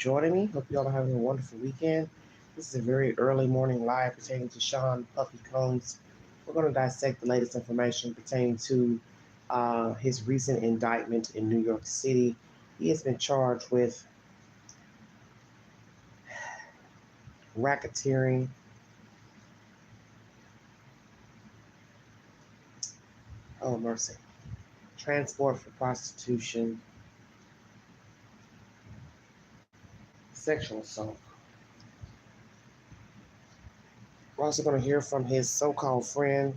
joining me. Hope you all are having a wonderful weekend. This is a very early morning live pertaining to Sean Puffy Combs. We're going to dissect the latest information pertaining to his recent indictment in New York City. He has been charged with racketeering, oh mercy, transport for prostitution, sexual assault. We're also going to hear from his so-called friend,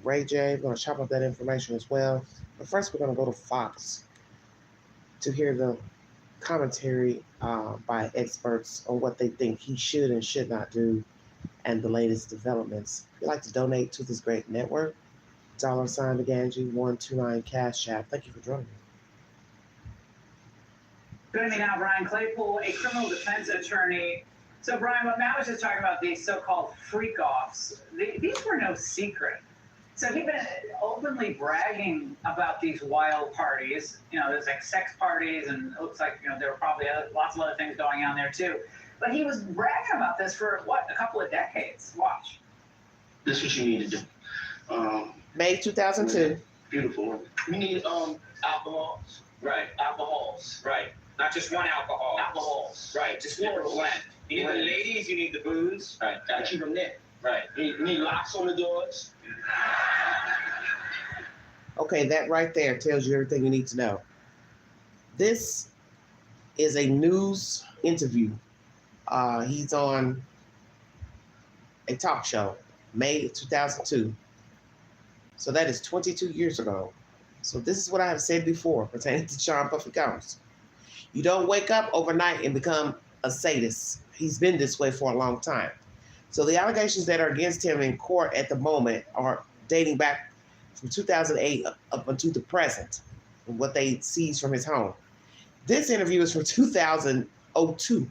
Ray J. We're going to chop up that information as well. But first, we're going to go to Fox to hear the commentary by experts on what they think he should and should not do and the latest developments. If you'd like to donate to this great network, $Ganji129 Cash App. Thank you for joining me. Joining me now, Brian Claypool, a criminal defense attorney. So, Brian, what Matt was just talking about, these so-called freak-offs, these were no secret. So he'd been openly bragging about these wild parties. You know, there's like sex parties, and it looks like, you know, there were probably lots of other things going on there, too. But he was bragging about this for, what, a couple of decades. Watch. This is what you need to do. May 2002. Beautiful. We need alcohols. Right. Alcohols. Right. Not just one alcohol. Alcohols. Right. Just different blend. You need the ladies, you need the booze. Right. Gotta keep them there. Right. You need locks on the doors. Okay, that right there tells you everything you need to know. This is a news interview. He's on a talk show, May 2002. So that is 22 years ago. So this is what I have said before pertaining to Sean Puffy Combs. You don't wake up overnight and become a sadist. He's been this way for a long time. So the allegations that are against him in court at the moment are dating back from 2008 up until the present, and what they seized from his home. This interview is from 2002.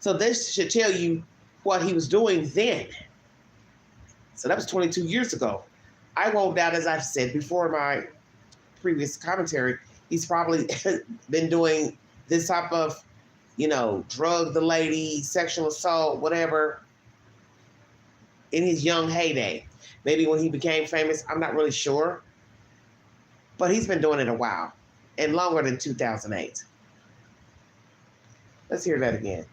So this should tell you what he was doing then. So that was 22 years ago. I won't doubt, as I've said before in my previous commentary, he's probably been doing this type of, you know, drug the lady, sexual assault, whatever, in his young heyday. Maybe when he became famous, I'm not really sure. But he's been doing it a while, and longer than 2008. Let's hear that again.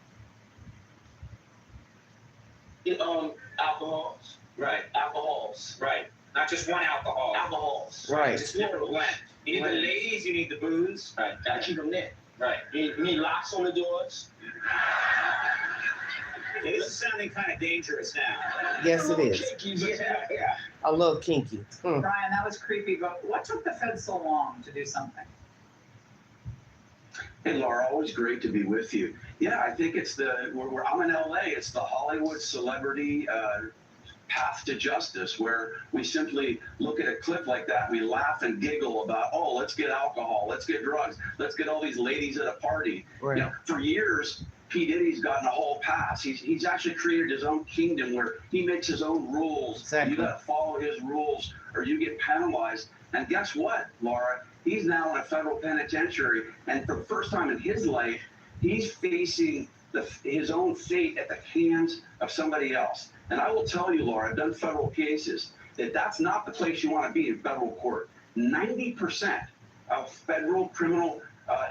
Alcohols. Right. Alcohols. Right. Not just one alcohol. Alcohols. Right. Just different blend. You need the ladies, you need the booze. Right. Gotta keep them there. Right. You need locks on the doors. Yeah, this is sounding kind of dangerous now. Yes, it is. Yeah. A little kinky. Brian, that was creepy, but what took the Fed so long to do something? Hey, Laura, always great to be with you. Yeah, I think it's I'm in LA. It's the Hollywood celebrity path to justice, where we simply look at a clip like that, we laugh and giggle about, oh, let's get alcohol, let's get drugs, let's get all these ladies at a party. Right. You know, for years, P. Diddy's gotten a whole pass. He's actually created his own kingdom where he makes his own rules. Exactly. You got to follow his rules or you get penalized. And guess what, Laura? He's now in a federal penitentiary, and for the first time in his life, he's facing his own fate at the hands of somebody else. And I will tell you, Laura, I've done federal cases, that's not the place you want to be in federal court. 90% of federal criminal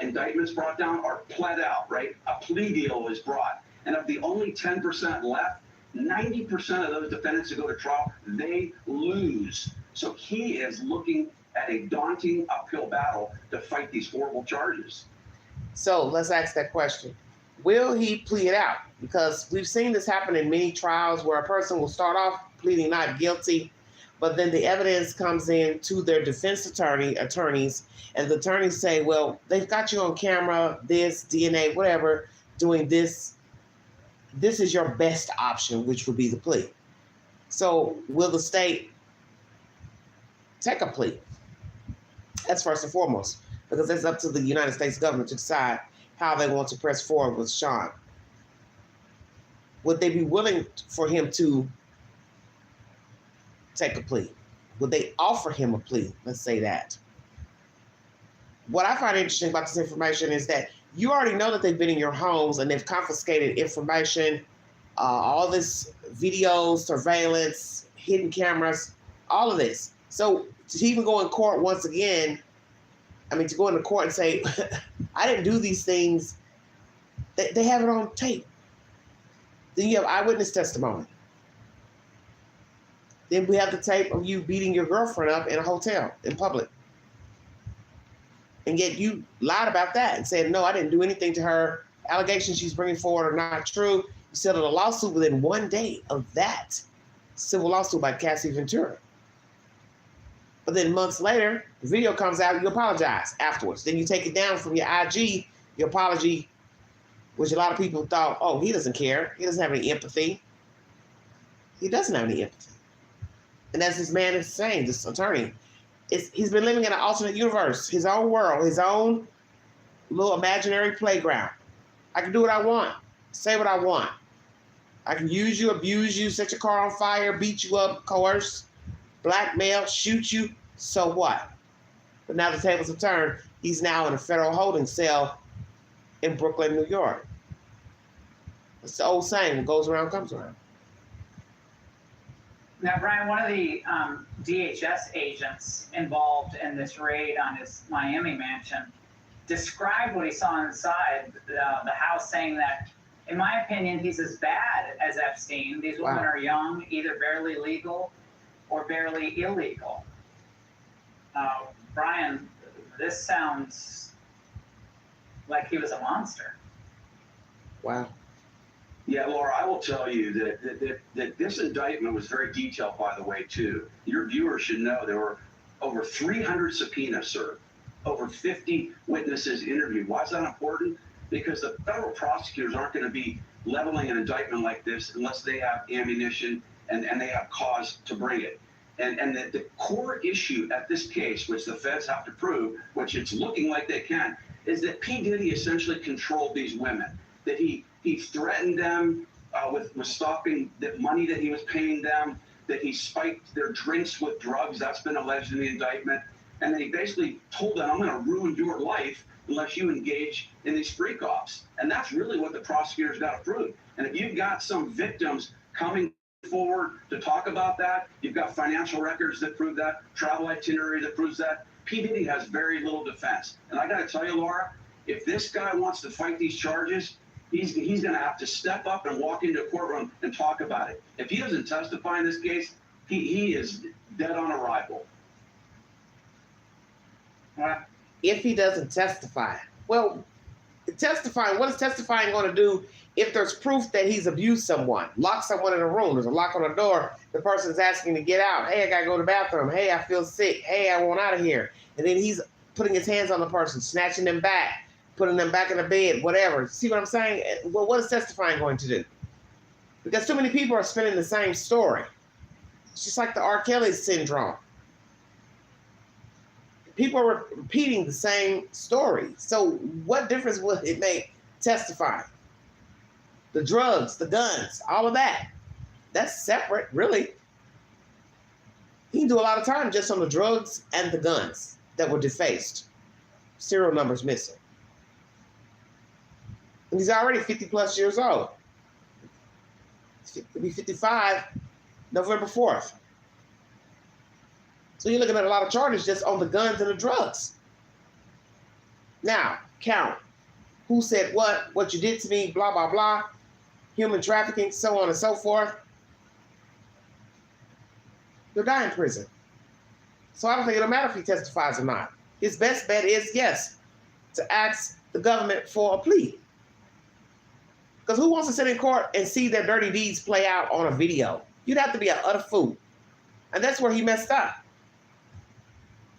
indictments brought down are pled out, right? A plea deal is brought. And of the only 10% left, 90% of those defendants that go to trial, they lose. So he is looking at a daunting uphill battle to fight these horrible charges. So let's ask that question. Will he plead out? Because we've seen this happen in many trials where a person will start off pleading not guilty, but then the evidence comes in to their defense attorneys, and the attorneys say, well, they've got you on camera, this, DNA, whatever, doing this. This is your best option, which would be the plea. So will the state take a plea? That's first and foremost, because it's up to the United States government to decide how they want to press forward with Sean. Would they be willing for him to take a plea? Would they offer him a plea? Let's say that. What I find interesting about this information is that You already know that they've been in your homes and they've confiscated information, all this video surveillance, hidden cameras, all of this. So to even go in court once again, I mean, to go into court and say, I didn't do these things, they have it on tape. Then you have eyewitness testimony. Then we have the tape of you beating your girlfriend up in a hotel in public. And yet you lied about that and said, no, I didn't do anything to her. Allegations she's bringing forward are not true. You settled a lawsuit within 1 day of that civil lawsuit by Cassie Ventura. But then months later, the video comes out, you apologize afterwards. Then you take it down from your IG, your apology, which a lot of people thought, oh, he doesn't care. He doesn't have any empathy. He doesn't have any empathy. And as this man is saying, this attorney, he's been living in an alternate universe, his own world, his own little imaginary playground. I can do what I want, say what I want. I can use you, abuse you, set your car on fire, beat you up, coerce, blackmail, shoot you, so what? But now the tables have turned. He's now in a federal holding cell in Brooklyn, New York. It's the old saying, what goes around comes around. Now, Brian, one of the DHS agents involved in this raid on his Miami mansion described what he saw inside the house, saying that, in my opinion, he's as bad as Epstein. These women are young, either barely legal or barely illegal. Brian, this sounds like he was a monster. Wow. Yeah, Laura, I will tell you that this indictment was very detailed, by the way, too. Your viewers should know there were over 300 subpoenas served, over 50 witnesses interviewed. Why is that important? Because the federal prosecutors aren't going to be leveling an indictment like this unless they have ammunition and they have cause to bring it. And the core issue at this case, which the feds have to prove, which it's looking like they can, is that P. Diddy essentially controlled these women, that he threatened them with stopping the money that he was paying them, that he spiked their drinks with drugs. That's been alleged in the indictment. And then he basically told them, I'm going to ruin your life unless you engage in these freak offs. And that's really what the prosecutors got to prove. And if you've got some victims coming forward to talk about that, you've got financial records that prove that, travel itinerary that proves that, P. Diddy has very little defense. And I got to tell you, Laura, if this guy wants to fight these charges, he's going to have to step up and walk into a courtroom and talk about it. If he doesn't testify in this case, he is dead on arrival. If he doesn't testify, well, testifying, what is testifying going to do if there's proof that he's abused someone, locked someone in a room, there's a lock on the door, the person's asking to get out, hey, I got to go to the bathroom, hey, I feel sick, hey, I want out of here. And then he's putting his hands on the person, snatching them back, putting them back in the bed, whatever. See what I'm saying? Well, what is testifying going to do? Because too many people are spinning the same story. It's just like the R. Kelly syndrome. People are repeating the same story. So what difference would it make testifying? The drugs, the guns, all of that. That's separate, really. He can do a lot of time just on the drugs and the guns that were defaced. Serial numbers missing. And he's already 50 plus years old. He'll be 55 November 4th. So you're looking at a lot of charges just on the guns and the drugs. Now, count. Who said what you did to me, blah, blah, blah. Human trafficking, so on and so forth. He'll die in prison. So I don't think it'll matter if he testifies or not. His best bet is, yes, to ask the government for a plea. Because who wants to sit in court and see their dirty deeds play out on a video? You'd have to be an utter fool. And that's where he messed up.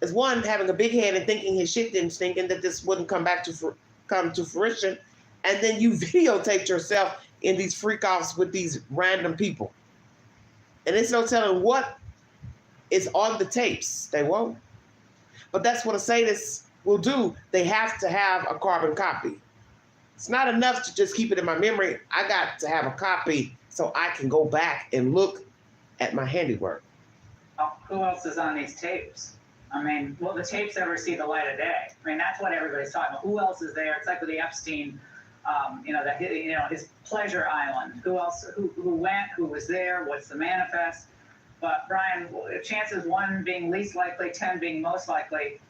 Is one, having a big head and thinking his shit didn't stink and that this wouldn't come to fruition. And then you videotaped yourself in these freak-offs with these random people. And there's no telling what is on the tapes. They won't. But that's what a sadist will do. They have to have a carbon copy. It's not enough to just keep it in my memory. I got to have a copy so I can go back and look at my handiwork. Oh, who else is on these tapes? I mean, will the tapes ever see the light of day? I mean, that's what everybody's talking about. Who else is there? It's like with the Epstein, his pleasure island. Who else? Who went? Who was there? What's the manifest? But Brian, chances 1 being least likely, 10 being most likely.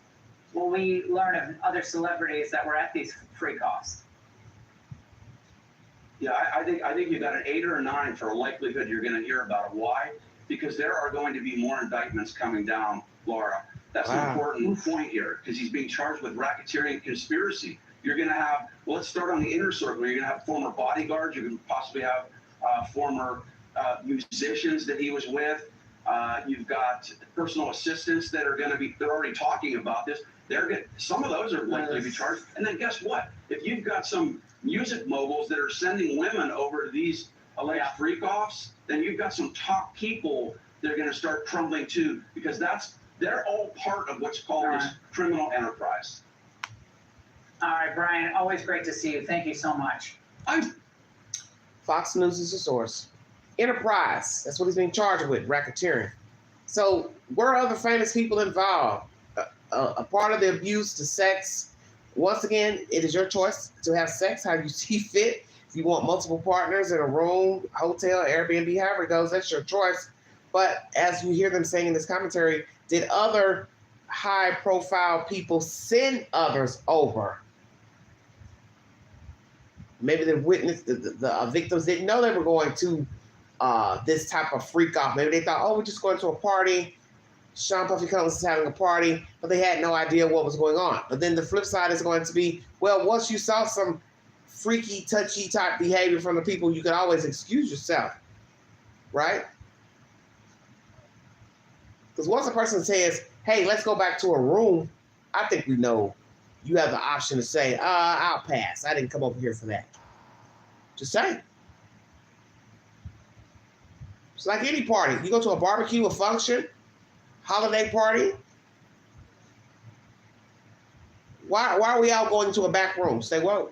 Will we learn of other celebrities that were at these freak-offs? Yeah, I think you got an 8 or a 9 for a likelihood you're going to hear about it. Why? Because there are going to be more indictments coming down, Laura. That's an important point here, because he's being charged with racketeering and conspiracy. You're going to have, well, let's start on the inner circle. You're going to have former bodyguards. You're going to possibly have former musicians that he was with. You've got personal assistants that are going to be, they're already talking about this. Some of those are likely to be charged. And then guess what? If you've got some music moguls that are sending women over to these alleged freak-offs, then you've got some top people that are going to start crumbling too, because they're all part of what's called this criminal enterprise. All right, Brian, always great to see you. Thank you so much. Fox News is the source. Enterprise, that's what he's being charged with, racketeering. So were other famous people involved? A part of the abuse to sex. Once again, it is your choice to have sex how you see fit. If you want multiple partners in a room, hotel, Airbnb, however it goes, that's your choice. But as you hear them saying in this commentary, did other high-profile people send others over? Maybe the witness, the victims didn't know they were going to this type of freak-off. Maybe they thought, oh, we're just going to a party. Sean Puffy Combs is having a party, but they had no idea what was going on. But then the flip side is going to be, well, once you saw some freaky, touchy type behavior from the people, you can always excuse yourself, right? Because once a person says, hey, let's go back to a room, I think we know you have the option to say, I'll pass. I didn't come over here for that. Just say. It's like any party. You go to a barbecue, a function, holiday party. Why are we all going to a back room? Say, well,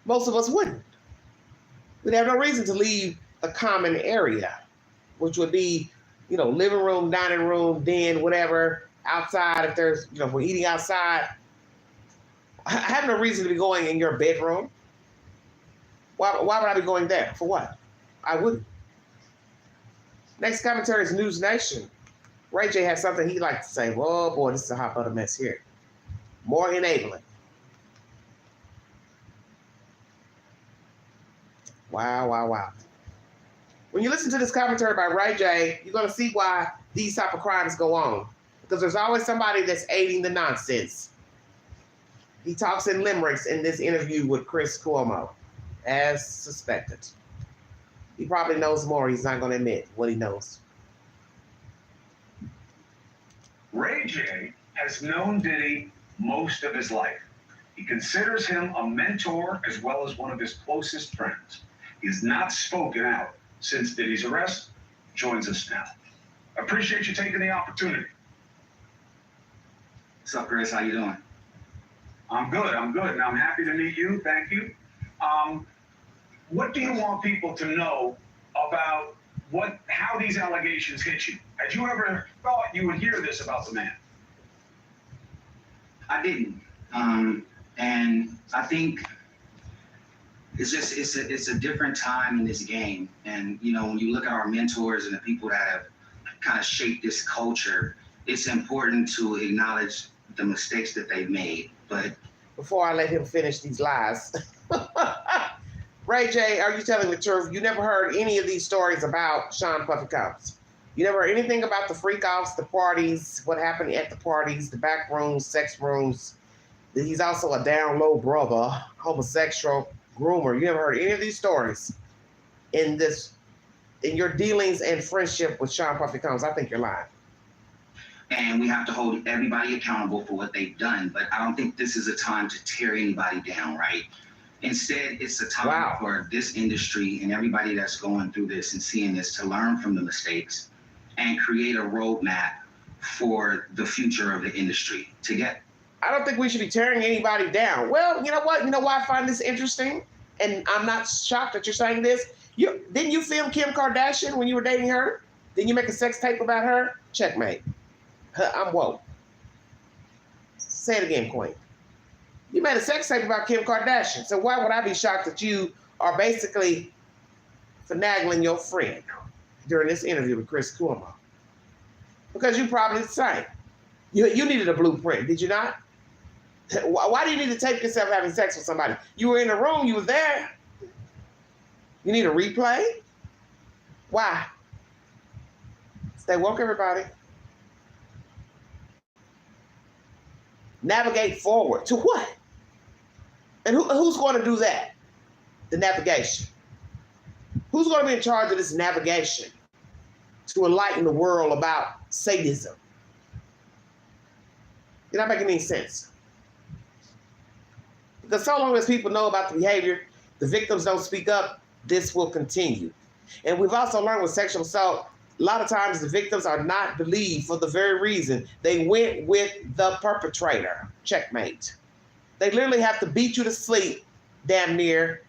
most of us wouldn't. We'd have no reason to leave a common area, which would be, living room, dining room, den, whatever, outside. If there's, if we're eating outside, I have no reason to be going in your bedroom. Why would I be going there? For what? I wouldn't. Next commentary is News Nation. Ray J has something he'd like to say. Whoa, boy, this is a hot butter mess here. More enabling. Wow. When you listen to this commentary by Ray J, you're going to see why these type of crimes go on. Because there's always somebody that's aiding the nonsense. He talks in limericks in this interview with Chris Cuomo, as suspected. He probably knows more. He's not going to admit what he knows. Ray J has known Diddy most of his life. He considers him a mentor as well as one of his closest friends. He has not spoken out since Diddy's arrest. Joins us now. Appreciate you taking the opportunity. What's up, Chris? How you doing? I'm good. And I'm happy to meet you. Thank you. What do you want people to know about how these allegations hit you? Had you ever thought you would hear this about the man? I didn't. And I think it's a different time in this game. And, when you look at our mentors and the people that have kind of shaped this culture, it's important to acknowledge the mistakes that they've made. But before I let him finish these lies, Ray J, are you telling the truth? You never heard any of these stories about Sean Puffy Combs? You never heard anything about the freak-offs, the parties, what happened at the parties, the back rooms, sex rooms? He's also a down-low brother, homosexual, groomer. You never heard any of these stories in your dealings and friendship with Sean Puffy Combs? I think you're lying. And we have to hold everybody accountable for what they've done. But I don't think this is a time to tear anybody down, right? Instead, it's a time for this industry and everybody that's going through this and seeing this to learn from the mistakes and create a roadmap for the future of the industry together. I don't think we should be tearing anybody down. Well, you know what? You know why I find this interesting? And I'm not shocked that you're saying this. Didn't you film Kim Kardashian when you were dating her? Then you make a sex tape about her? Checkmate. I'm woke. Say it again, Queen. You made a sex tape about Kim Kardashian. So why would I be shocked that you are basically finagling your friend during this interview with Chris Cuomo? Because you probably the same. You needed a blueprint, did you not? Why do you need to tape yourself having sex with somebody? You were in the room, you were there. You need a replay? Why? Stay woke, everybody. Navigate forward. To what? And who's going to do that? The navigation. Who's going to be in charge of this navigation to enlighten the world about sadism? You're not making any sense. Because so long as people know about the behavior, the victims don't speak up, this will continue. And we've also learned with sexual assault, a lot of times the victims are not believed for the very reason they went with the perpetrator. Checkmate. They literally have to beat you to sleep, damn near,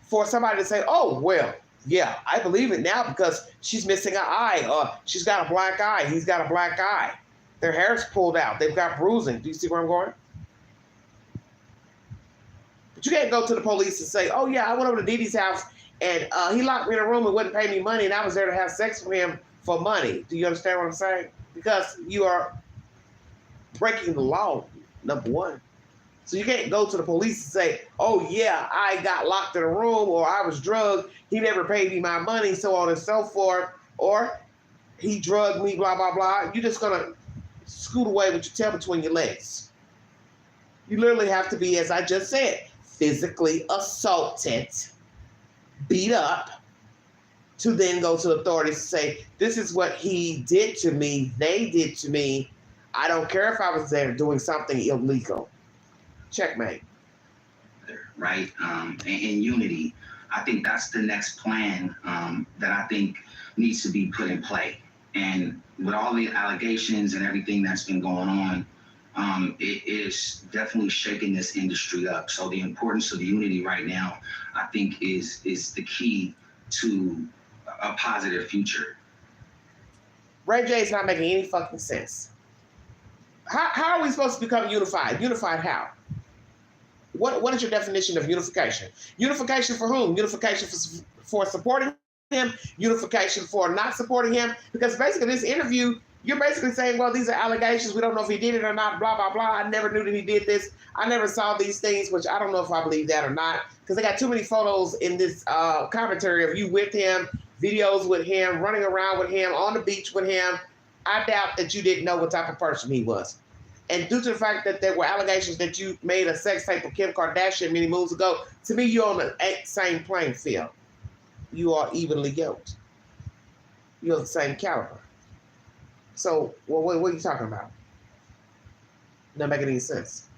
for somebody to say, oh, well, yeah, I believe it now because she's missing an eye, or she's got a black eye, he's got a black eye. Their hair's pulled out, they've got bruising. Do you see where I'm going? But you can't go to the police and say, oh, yeah, I went over to Diddy's house and he locked me in a room and wouldn't pay me money, and I was there to have sex with him for money. Do you understand what I'm saying? Because you are breaking the law, number one. So you can't go to the police and say, oh, yeah, I got locked in a room, or I was drugged, he never paid me my money, so on and so forth, or he drugged me, blah, blah, blah. You're just going to scoot away with your tail between your legs. You literally have to be, as I just said, physically assaulted, beat up, to then go to the authorities and say, this is what he did to me, they did to me. I don't care if I was there doing something illegal. Checkmate. Right? And unity. I think that's the next plan that I think needs to be put in play. And with all the allegations and everything that's been going on, it is definitely shaking this industry up. So the importance of unity right now, I think, is the key to a positive future. Ray J is not making any fucking sense. How are we supposed to become unified? Unified how? What is your definition of unification? Unification for whom? Unification for supporting him? Unification for not supporting him? Because basically this interview, you're basically saying, well, these are allegations. We don't know if he did it or not, blah, blah, blah. I never knew that he did this. I never saw these things, which I don't know if I believe that or not, because they got too many photos in this commentary of you with him, videos with him, running around with him, on the beach with him. I doubt that you didn't know what type of person he was. And due to the fact that there were allegations that you made a sex tape with Kim Kardashian many moons ago, to me, you're on the same playing field. You are evenly yoked. You're the same caliber. So, well, what are you talking about? Not making any sense.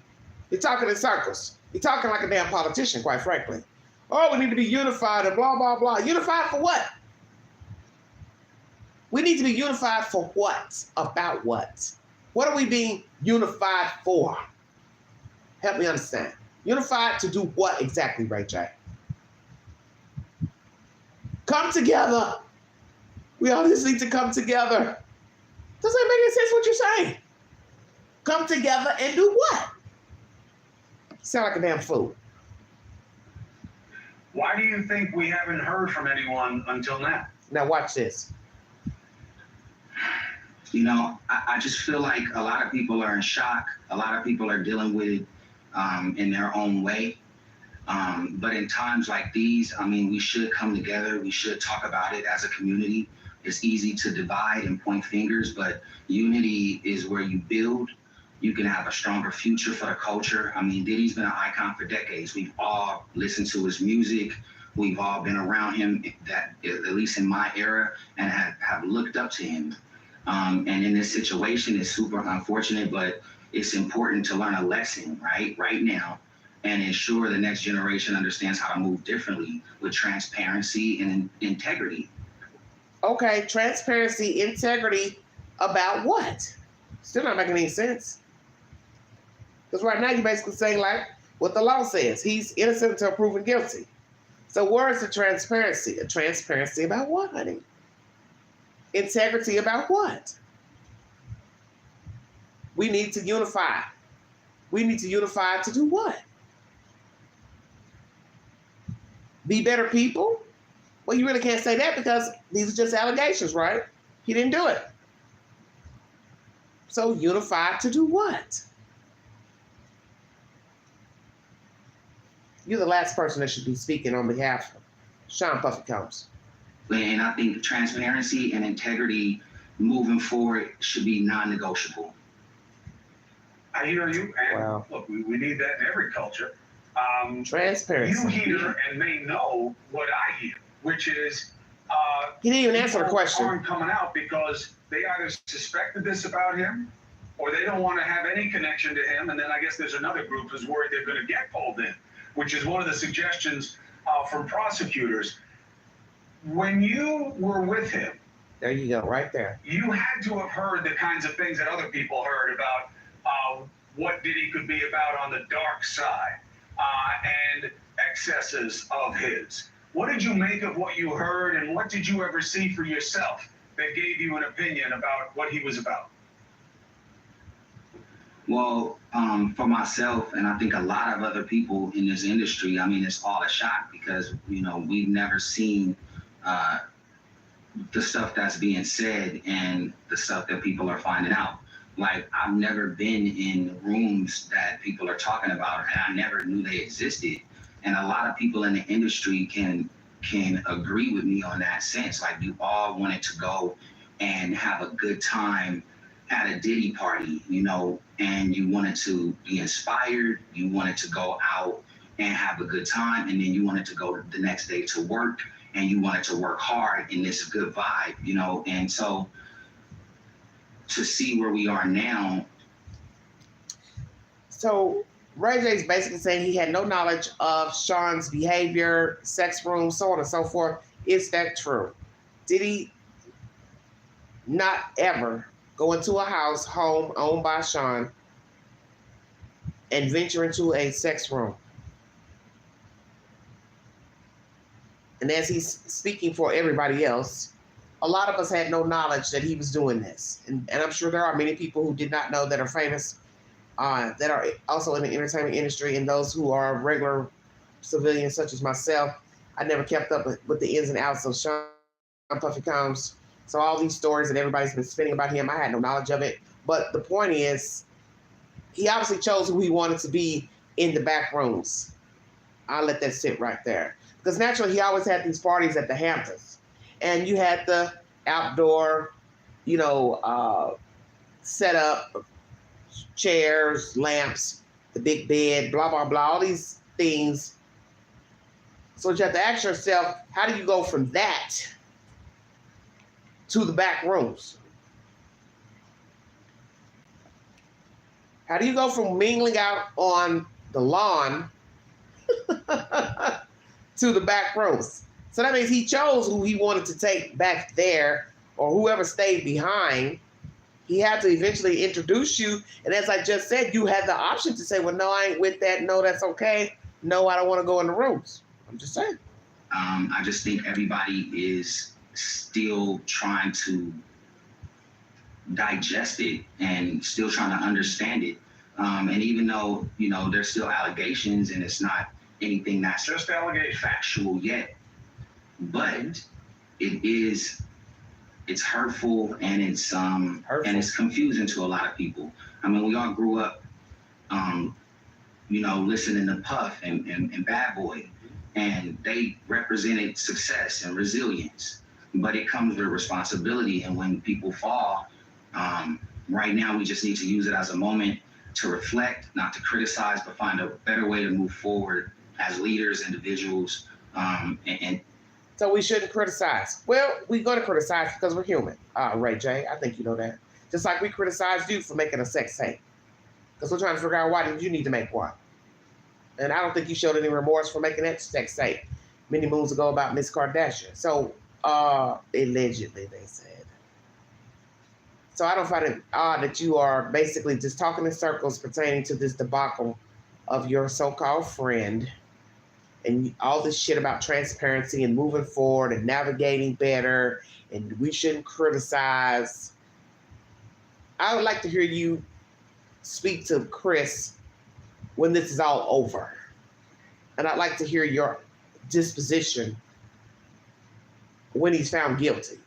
You're talking in circles. You're talking like a damn politician, quite frankly. Oh, we need to be unified and blah, blah, blah. Unified for what? We need to be unified for what? About what? What are we being unified for? Help me understand. Unified to do what exactly, Ray J? Come together. We all just need to come together. Doesn't make any sense what you're saying. Come together and do what? You sound like a damn fool. Why do you think we haven't heard from anyone until now? Now watch this. You know, I just feel like a lot of people are in shock. A lot of people are dealing with it in their own way. But in times like these, I mean, we should come together. We should talk about it as a community. It's easy to divide and point fingers, but unity is where you build. You can have a stronger future for the culture. I mean, Diddy's been an icon for decades. We've all listened to his music. We've all been around him, that at least in my era, and have looked up to him. And in this situation, it's super unfortunate, but it's important to learn a lesson, right now, and ensure the next generation understands how to move differently with transparency and integrity. Okay, transparency, integrity, about what? Still not making any sense. Because right now you're basically saying like what the law says. He's innocent until proven guilty. So where is the transparency? A transparency about what, honey? Integrity about what? We need to unify. We need to unify to do what? Be better people? Well, you really can't say that because these are just allegations, right? He didn't do it. So unify to do what? You're the last person that should be speaking on behalf of Sean Puffy Combs. And I think transparency and integrity moving forward should be non-negotiable. I hear you, and Wow. look, we need that in every culture. Transparency. You hear and may know what I hear, which is He didn't even answer the people question. aren't coming out because they either suspected this about him or they don't want to have any connection to him. And then I guess there's another group who's worried they're going to get pulled in, which is one of the suggestions from prosecutors. When you were with him, There you go, right there. you had to have heard the kinds of things that other people heard about what Diddy could be about on the dark side and excesses of his. What did you make of what you heard, and what did you ever see for yourself that gave you an opinion about what he was about? Well, for myself, and I think a lot of other people in this industry, I mean, it's all a shock because, you know, we've never seen the stuff that's being said and the stuff that people are finding out. Like, I've never been in rooms that people are talking about, and I never knew they existed. And a lot of people in the industry can agree with me on that sense. Like, you all wanted to go and have a good time at a Diddy party, you know, and you wanted to be inspired, you wanted to go out and have a good time, and then you wanted to go the next day to work, and you wanted to work hard in this good vibe, you know. And so to see where we are now. So Ray J's basically saying he had no knowledge of Sean's behavior, sex room, so on and so forth. Is that true? Did he not ever go into a home owned by Sean and venture into a sex room? And as he's speaking for everybody else, a lot of us had no knowledge that he was doing this. And I'm sure there are many people who did not know that are famous, that are also in the entertainment industry, and those who are regular civilians such as myself. I never kept up with the ins and outs of Sean Puffy Combs. So all these stories that everybody's been spinning about him, I had no knowledge of it. But the point is, he obviously chose who he wanted to be in the back rooms. I'll let that sit right there. Because naturally, he always had these parties at the Hamptons. And you had the outdoor, you know, set up, chairs, lamps, the big bed, blah, blah, blah, all these things. So you have to ask yourself, how do you go from that to the back rooms? How do you go from mingling out on the lawn to the back rooms? So that means he chose who he wanted to take back there, or whoever stayed behind. He had to eventually introduce you. And as I just said, you had the option to say, well, no, I ain't with that. No, that's okay. No, I don't want to go in the rooms. I'm just saying. I just think everybody is still trying to digest it and still trying to understand it. And even though, you know, there's still allegations and it's not anything that's Just allegation. factual yet, but it's hurtful and it's and it's confusing to a lot of people. I mean, we all grew up, you know, listening to Puff and Bad Boy, and they represented success and resilience. But it comes with responsibility, and when people fall, right now we just need to use it as a moment to reflect, not to criticize, but find a better way to move forward as leaders, individuals, and So we shouldn't criticize. Well, we're going to criticize because we're human, Ray J. I think you know that. Just like we criticized you for making a sex tape. Because we're trying to figure out, why did you need to make one? And I don't think you showed any remorse for making that sex tape many moons ago about Miss Kardashian. So, allegedly, they said. So I don't find it odd that you are basically just talking in circles pertaining to this debacle of your so-called friend, and all this shit about transparency and moving forward and navigating better, and we shouldn't criticize. I would like to hear you speak to Chris when this is all over. And I'd like to hear your disposition when he's found guilty.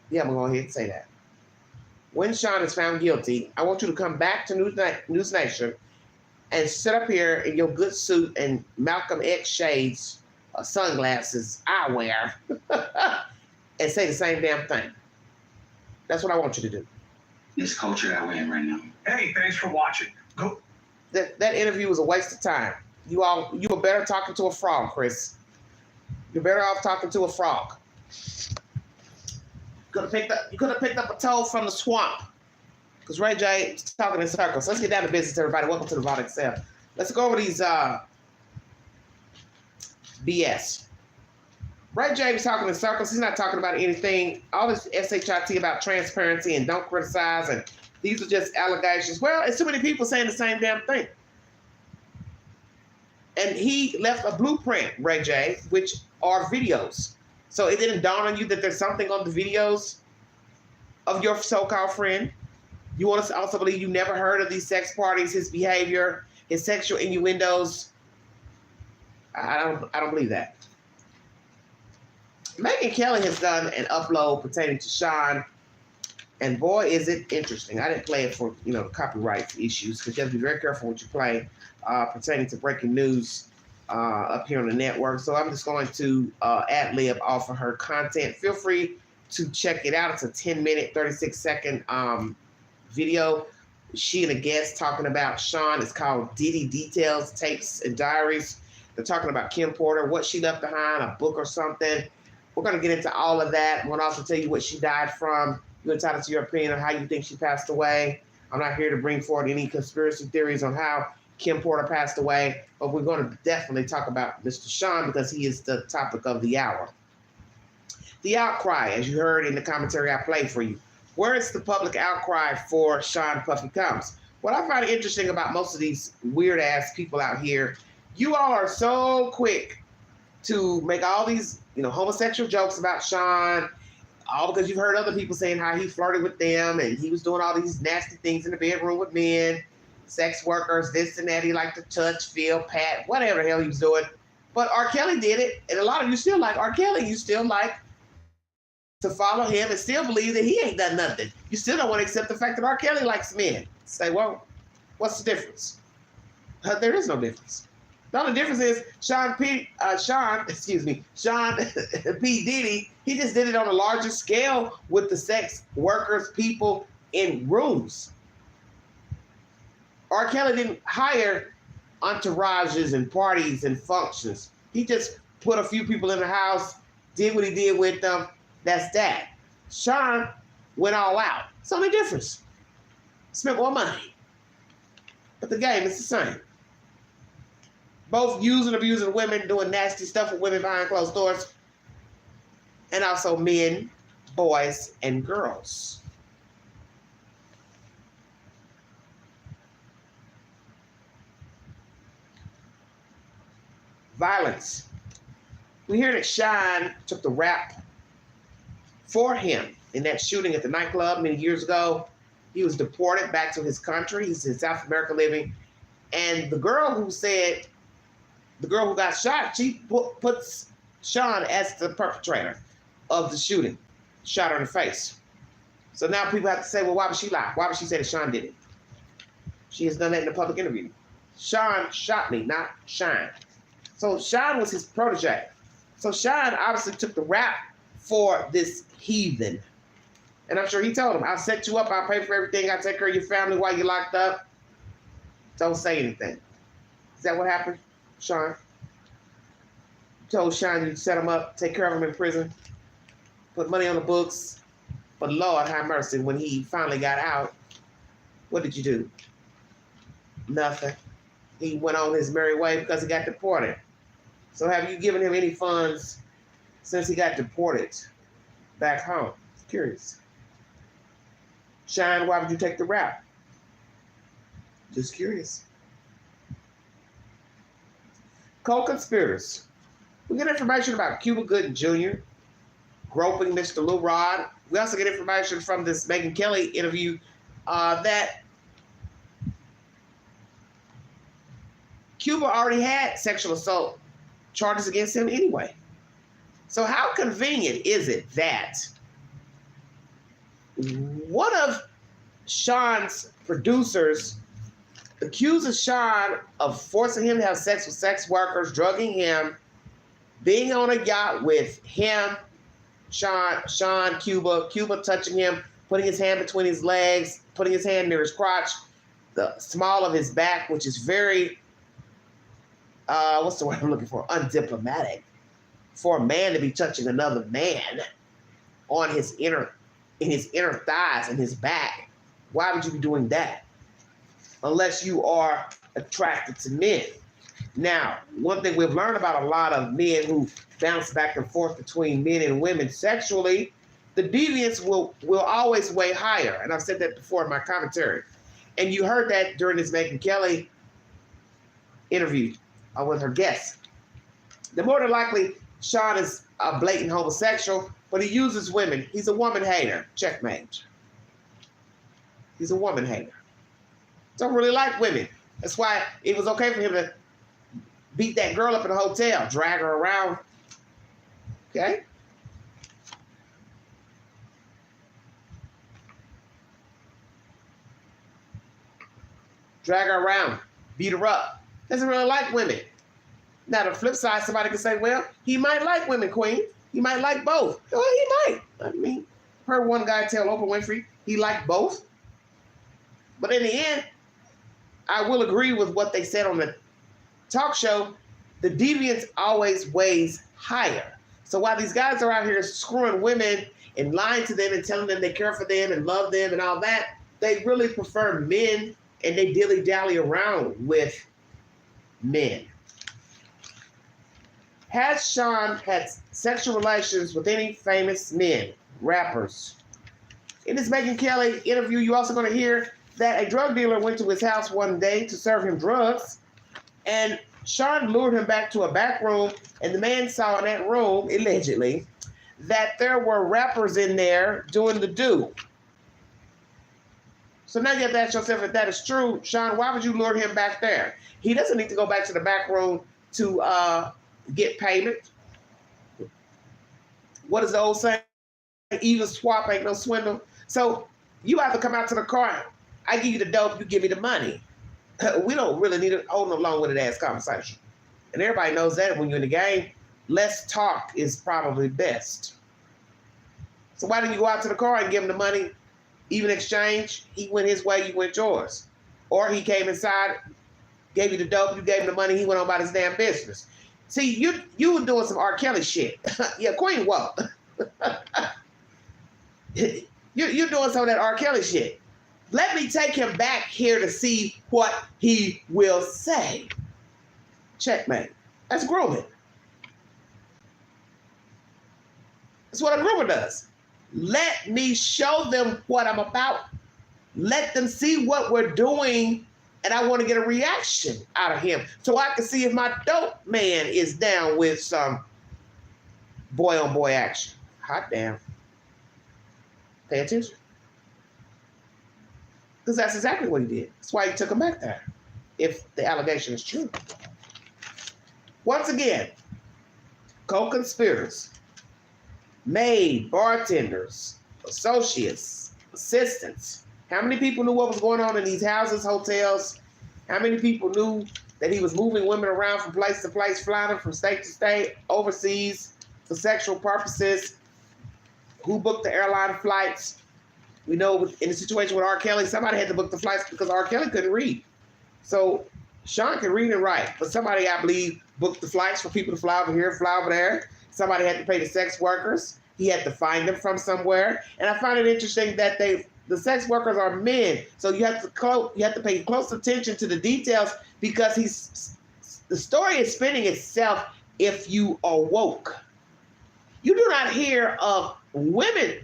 Yeah, I'm going to go ahead and say that. When Sean is found guilty, I want you to come back to News Nation and sit up here in your good suit and Malcolm X shades, sunglasses, eyewear, and say the same damn thing. That's what I want you to do. This culture that we're in right now. Hey, thanks for watching. Go. That interview was a waste of time. You were better talking to a frog, Chris. You're better off talking to a frog. You could have picked up a toad from the swamp. Because Ray J is talking in circles. Let's get down to business, everybody. Welcome to the Vote Excel. Let's go over these BS. Ray J was talking in circles. He's not talking about anything. All this SHIT about transparency and don't criticize, and these are just allegations. Well, it's too many people saying the same damn thing. And he left a blueprint, Ray J, which are videos. So it didn't dawn on you that there's something on the videos of your so-called friend. You want us to also believe you never heard of these sex parties, his behavior, his sexual innuendos. I don't believe that. Megyn Kelly has done an upload pertaining to Sean, and boy, is it interesting. I didn't play it for copyright issues, because you have to be very careful what you play pertaining to breaking news up here on the network. So I'm just going to ad-lib off of her content. Feel free to check it out. It's a 10-minute, 36-second video. She and a guest talking about Sean. It's called Diddy Details, Tapes, and Diaries. They're talking about Kim Porter, what she left behind, a book or something. We're going to get into all of that. I'm going to also tell you what she died from. You're entitled to your opinion on how you think she passed away. I'm not here to bring forward any conspiracy theories on how Kim Porter passed away, but we're going to definitely talk about Mr. Sean because he is the topic of the hour. The outcry, as you heard in the commentary I played for you. Where is the public outcry for Sean Puffy Combs? What I find interesting about most of these weird-ass people out here, you all are so quick to make all these homosexual jokes about Sean, all because you've heard other people saying how he flirted with them and he was doing all these nasty things in the bedroom with men, sex workers, this and that. He liked to touch, feel, pat, whatever the hell he was doing. But R. Kelly did it, and a lot of you still like R. Kelly. You still like to follow him and still believe that he ain't done nothing. You still don't want to accept the fact that R. Kelly likes men. Say, well, what's the difference? There is no difference. The only difference is Sean P. Diddy, he just did it on a larger scale with the sex workers, people in rooms. R. Kelly didn't hire entourages and parties and functions. He just put a few people in the house, did what he did with them. That's that. Sean went all out. It's the only difference. Spent more money. But the game is the same. Both using and abusing women, doing nasty stuff with women behind closed doors, and also men, boys, and girls. Violence. We hear that Sean took the rap for him in that shooting at the nightclub many years ago. He was deported back to his country. He's in South America living. And the girl who got shot, she puts Sean as the perpetrator of the shooting. Shot her in the face. So now people have to say, well, why would she lie? Why would she say that Sean did it? She has done that in a public interview. Sean shot me, not Shine. So Sean was his protege. So Sean obviously took the rap for this heathen. And I'm sure he told him, I'll set you up, I'll pay for everything, I'll take care of your family while you're locked up. Don't say anything. Is that what happened, Sean? You told Sean you'd set him up, take care of him in prison, put money on the books. But Lord have mercy, when he finally got out, what did you do? Nothing. He went on his merry way because he got deported. So have you given him any funds since he got deported back home? Curious. Shine, why would you take the rap? Just curious. Co-conspirators. We get information about Cuba Gooding Jr. groping Mr. Lou Rod. We also get information from this Megyn Kelly interview that Cuba already had sexual assault charges against him anyway. So how convenient is it that one of Sean's producers accuses Sean of forcing him to have sex with sex workers, drugging him, being on a yacht with him, Sean, Cuba touching him, putting his hand between his legs, putting his hand near his crotch, the small of his back, which is very, what's the word I'm looking for? Undiplomatic. For a man to be touching another man on in his inner thighs and his back. Why would you be doing that? Unless you are attracted to men. Now, one thing we've learned about a lot of men who bounce back and forth between men and women sexually, the deviance will always weigh higher. And I've said that before in my commentary. And you heard that during this Megyn Kelly interview with her guests. The more than likely, Sean is a blatant homosexual, but he uses women. He's a woman hater. Checkmate. He's a woman hater. Don't really like women. That's why it was okay for him to beat that girl up in a hotel, drag her around. Okay? Drag her around, beat her up. Doesn't really like women. Now, the flip side, somebody could say, well, he might like women, Queen. He might like both. Well, he might. I mean, heard one guy tell Oprah Winfrey he liked both. But in the end, I will agree with what they said on the talk show. The deviance always weighs higher. So while these guys are out here screwing women and lying to them and telling them they care for them and love them and all that, they really prefer men and they dilly-dally around with men. Has Sean had sexual relations with any famous men, rappers? In this Megyn Kelly interview, you're also going to hear that a drug dealer went to his house one day to serve him drugs, and Sean lured him back to a back room, and the man saw in that room, allegedly, that there were rappers in there doing the do. So now you have to ask yourself, if that is true, Sean, why would you lure him back there? He doesn't need to go back to the back room to get payment. What is the old saying? Even swap ain't no swindle. So you have to come out to the car. I give you the dope, you give me the money. We don't really need to hold no long-winded ass conversation. And everybody knows that when you're in the game, less talk is probably best. So why didn't you go out to the car and give him the money, even exchange? He went his way, you went yours. Or he came inside, gave you the dope, you gave him the money, he went on about his damn business. See, you were doing some R. Kelly shit. Yeah, Queen, what? You're doing some of that R. Kelly shit. Let me take him back here to see what he will say. Checkmate. That's grooming. That's what a groomer does. Let me show them what I'm about. Let them see what we're doing, and I want to get a reaction out of him so I can see if my dope man is down with some boy-on-boy action. Hot damn. Pay attention. Because that's exactly what he did. That's why he took him back there, if the allegation is true. Once again, co-conspirators, maid, bartenders, associates, assistants. How many people knew what was going on in these houses, hotels? How many people knew that he was moving women around from place to place, flying them from state to state, overseas for sexual purposes? Who booked the airline flights? We know in the situation with R. Kelly, somebody had to book the flights because R. Kelly couldn't read. So Sean can read and write, but somebody, I believe, booked the flights for people to fly over here, fly over there. Somebody had to pay the sex workers. He had to find them from somewhere. And I find it interesting that the sex workers are men. So you have to pay close attention to the details because the story is spinning itself if you are woke. You do not hear of women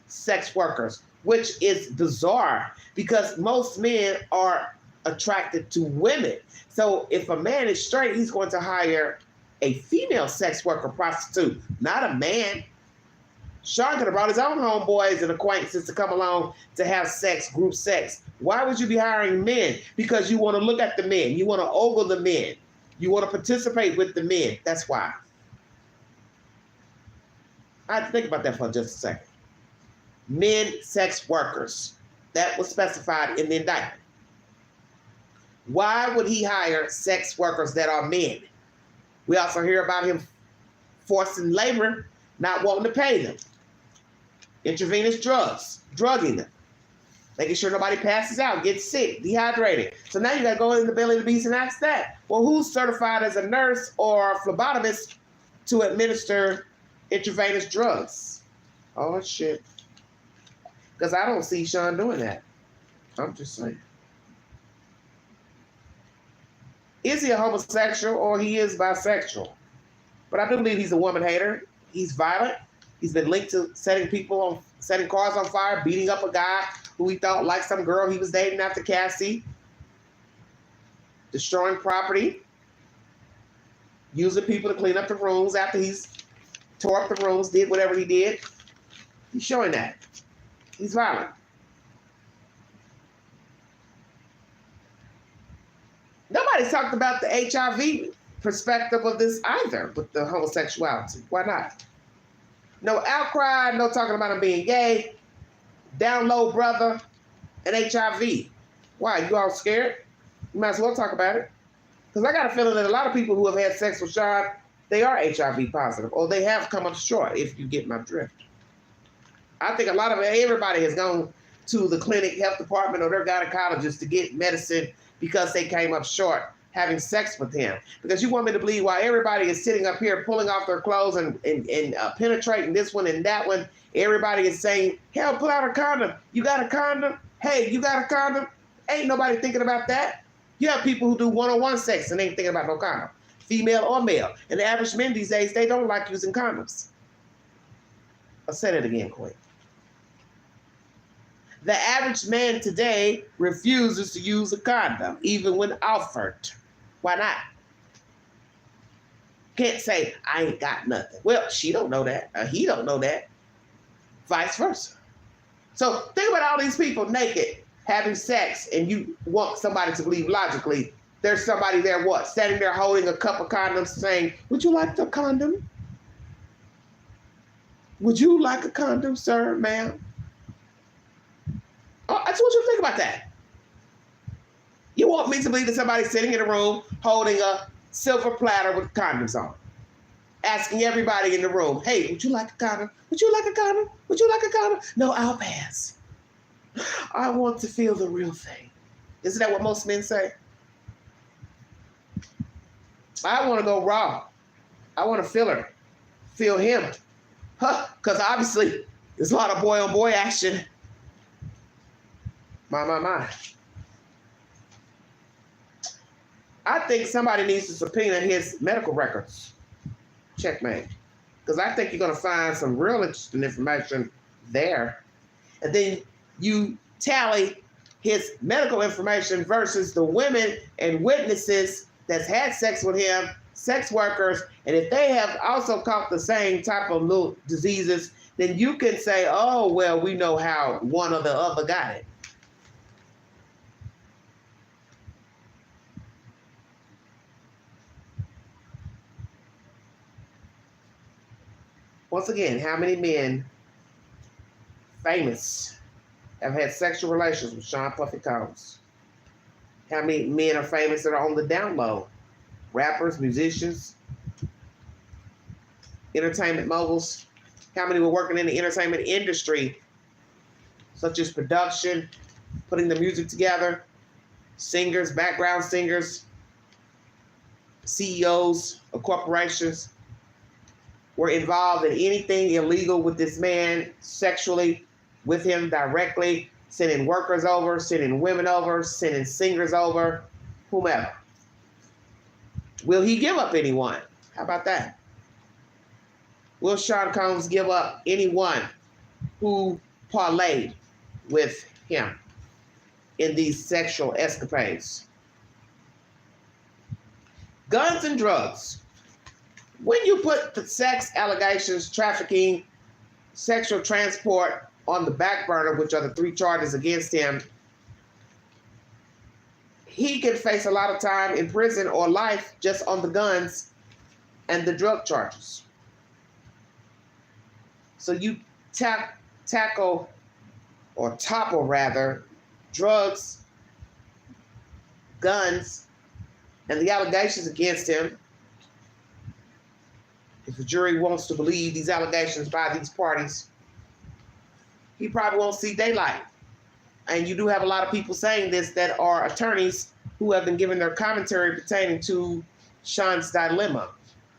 sex workers, which is bizarre because most men are attracted to women. So if a man is straight, he's going to hire a female sex worker prostitute, not a man. Sean could have brought his own homeboys and acquaintances to come along to have sex, group sex. Why would you be hiring men? Because you want to look at the men. You want to ogle the men. You want to participate with the men. That's why. I had to think about that for just a second. Men sex workers. That was specified in the indictment. Why would he hire sex workers that are men? We also hear about him forcing labor, not wanting to pay them. Intravenous drugs, drugging them, making sure nobody passes out, gets sick, dehydrated. So now you got to go in the belly of the beast and ask that. Well, who's certified as a nurse or a phlebotomist to administer intravenous drugs? Oh, shit. Because I don't see Sean doing that. I'm just saying. Is he a homosexual or he is bisexual? But I do believe he's a woman hater. He's violent. He's been linked to setting cars on fire, beating up a guy who he thought liked some girl he was dating after Cassie, destroying property, using people to clean up the rooms after he's tore up the rooms, did whatever he did. He's showing that. He's violent. Nobody's talked about the HIV perspective of this either with the homosexuality. Why not? No outcry, no talking about him being gay, down low brother, and HIV. Why? You all scared? You might as well talk about it. Because I got a feeling that a lot of people who have had sex with Sean, they are HIV positive, or they have come up short, if you get my drift. I think everybody has gone to the clinic, health department, or their gynecologist to get medicine because they came up short having sex with him. Because you want me to believe while everybody is sitting up here pulling off their clothes and penetrating this one and that one, everybody is saying, hell, pull out a condom. You got a condom? Hey, you got a condom? Ain't nobody thinking about that. You have people who do one-on-one sex and ain't thinking about no condom, female or male. And the average men these days, they don't like using condoms. I'll say it again, quick. The average man today refuses to use a condom, even when offered. Why not? Can't say, I ain't got nothing. Well, she don't know that, or he don't know that. Vice versa. So think about all these people naked, having sex, and you want somebody to believe logically there's somebody there, what, standing there holding a cup of condoms saying, would you like the condom? Would you like a condom, sir, ma'am? I just want you to think about that. You want me to believe that somebody's sitting in a room holding a silver platter with condoms on, asking everybody in the room, hey, would you like a condom? Would you like a condom? Would you like a condom? No, I'll pass. I want to feel the real thing. Isn't that what most men say? I want to go raw. I want to feel her, feel him. Because obviously there's a lot of boy-on-boy action. My. I think somebody needs to subpoena his medical records. Checkmate. Because I think you're going to find some real interesting information there. And then you tally his medical information versus the women and witnesses that's had sex with him, sex workers, and if they have also caught the same type of little diseases, then you can say, oh, well, we know how one or the other got it. Once again, how many men, famous, have had sexual relations with Sean Puffy Combs? How many men are famous that are on the down low? Rappers, musicians, entertainment moguls. How many were working in the entertainment industry, such as production, putting the music together, singers, background singers, CEOs of corporations, were involved in anything illegal with this man sexually, with him directly, sending workers over, sending women over, sending singers over, whomever. Will he give up anyone? How about that? Will Sean Combs give up anyone who parlayed with him? in these sexual escapades. Guns and drugs. When you put the sex allegations, trafficking, sexual transport on the back burner, which are the 3 charges against him, he can face a lot of time in prison or life just on the guns and the drug charges. So you tackle, or topple rather, drugs, guns, and the allegations against him. If the jury wants to believe these allegations by these parties, he probably won't see daylight. And you do have a lot of people saying this that are attorneys who have been giving their commentary pertaining to Sean's dilemma,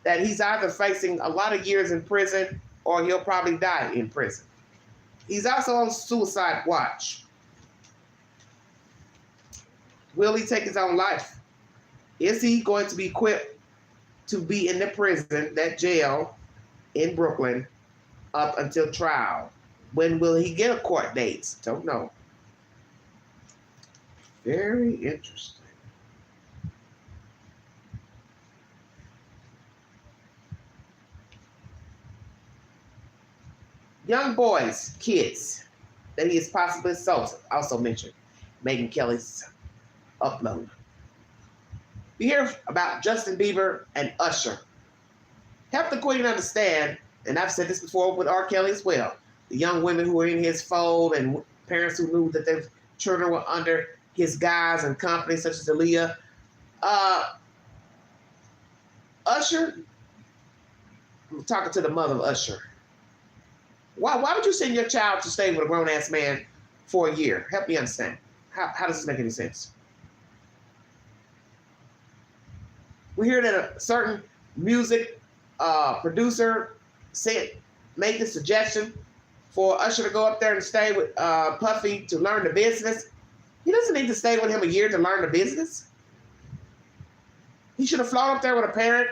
that he's either facing a lot of years in prison or he'll probably die in prison. He's also on suicide watch. Will he take his own life? Is he going to be equipped to be in the prison, that jail in Brooklyn, up until trial? When will he get a court date? Don't know. Very interesting. Young boys, kids, that he is possibly assaulted, also mentioned. Megyn Kelly's upload. We hear about Justin Bieber and Usher. Help the queen understand, and I've said this before with R. Kelly as well, the young women who were in his fold and parents who knew that their children were under his guise and company, such as Aaliyah. Usher, I'm talking to the mother of Usher. Why would you send your child to stay with a grown-ass man for a year? Help me understand. How does this make any sense? We hear that a certain music producer made the suggestion for Usher to go up there and stay with Puffy to learn the business. He doesn't need to stay with him a year to learn the business. He should have flown up there with a parent.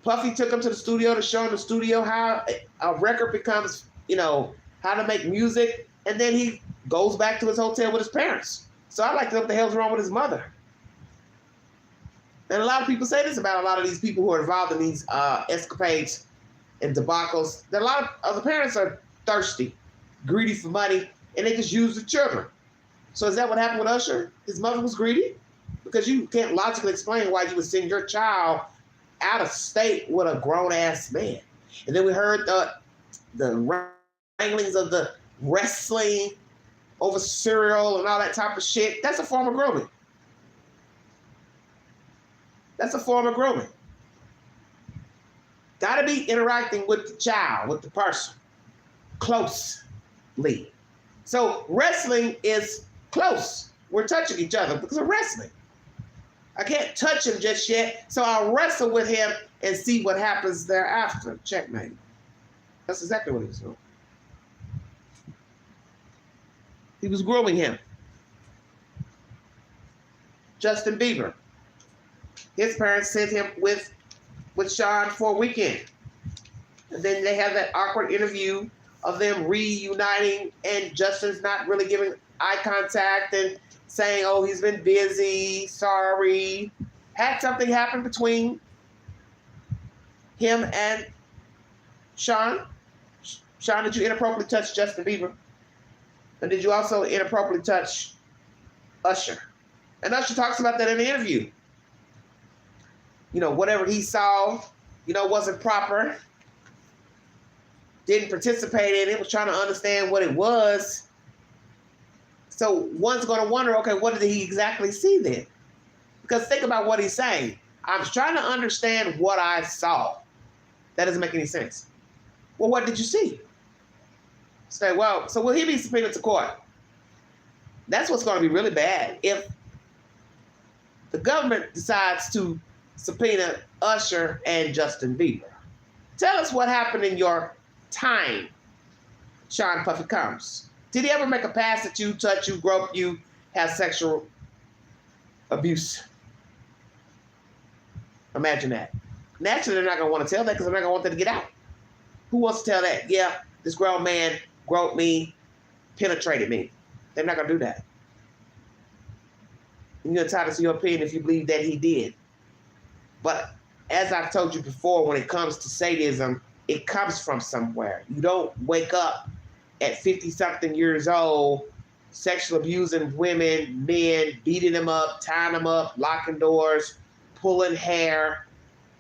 Puffy took him to the studio to show him the studio how a record becomes, how to make music. And then he goes back to his hotel with his parents. So I'd like to know what the hell's wrong with his mother. And a lot of people say this about a lot of these people who are involved in these escapades and debacles, that a lot of the parents are thirsty, greedy for money, and they just use the children. So is that what happened with Usher? His mother was greedy? Because you can't logically explain why you would send your child out of state with a grown-ass man. And then we heard the wranglings of the wrestling over cereal and all that type of shit. That's a form of grooming. That's a form of grooming. Got to be interacting with the child, with the person, closely. So wrestling is close. We're touching each other because of wrestling. I can't touch him just yet, so I'll wrestle with him and see what happens thereafter. Checkmate. That's exactly what he was doing. He was grooming him. Justin Bieber. His parents sent him with Sean for a weekend. And then they have that awkward interview of them reuniting, and Justin's not really giving eye contact and saying, oh, he's been busy, sorry. Had something happen between him and Sean? Sean, did you inappropriately touch Justin Bieber? And did you also inappropriately touch Usher? And Usher talks about that in the interview. Whatever he saw, wasn't proper. Didn't participate in it, was trying to understand what it was. So one's going to wonder, okay, what did he exactly see then? Because think about what he's saying. I was trying to understand what I saw. That doesn't make any sense. Well, what did you see? Say, well, so will he be subpoenaed to court? That's what's going to be really bad. If the government decides to subpoena Usher and Justin Bieber. Tell us what happened in your time, Sean Puffy Combs. Did he ever make a pass at you, touch you, grope you, have sexual abuse? Imagine that. Naturally, they're not going to want to tell that because they're not going to want that to get out. Who wants to tell that? Yeah, this grown man groped me, penetrated me. They're not going to do that. You're entitled to your opinion if you believe that he did. But as I've told you before, when it comes to sadism, it comes from somewhere. You don't wake up at 50-something years old, sexual abusing women, men, beating them up, tying them up, locking doors, pulling hair,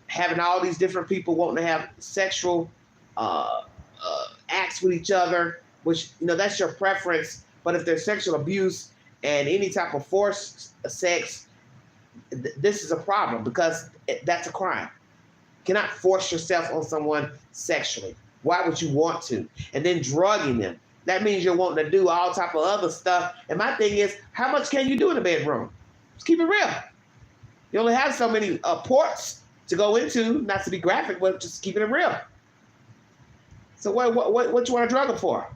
having all these different people wanting to have sexual acts with each other, which, that's your preference. But if there's sexual abuse and any type of forced sex, this is a problem because that's a crime. You cannot force yourself on someone sexually. Why would you want to? And then drugging them. That means you're wanting to do all type of other stuff. And my thing is, how much can you do in the bedroom? Let's keep it real. You only have so many ports to go into, not to be graphic, but just keeping it real. So what you want to drug them for?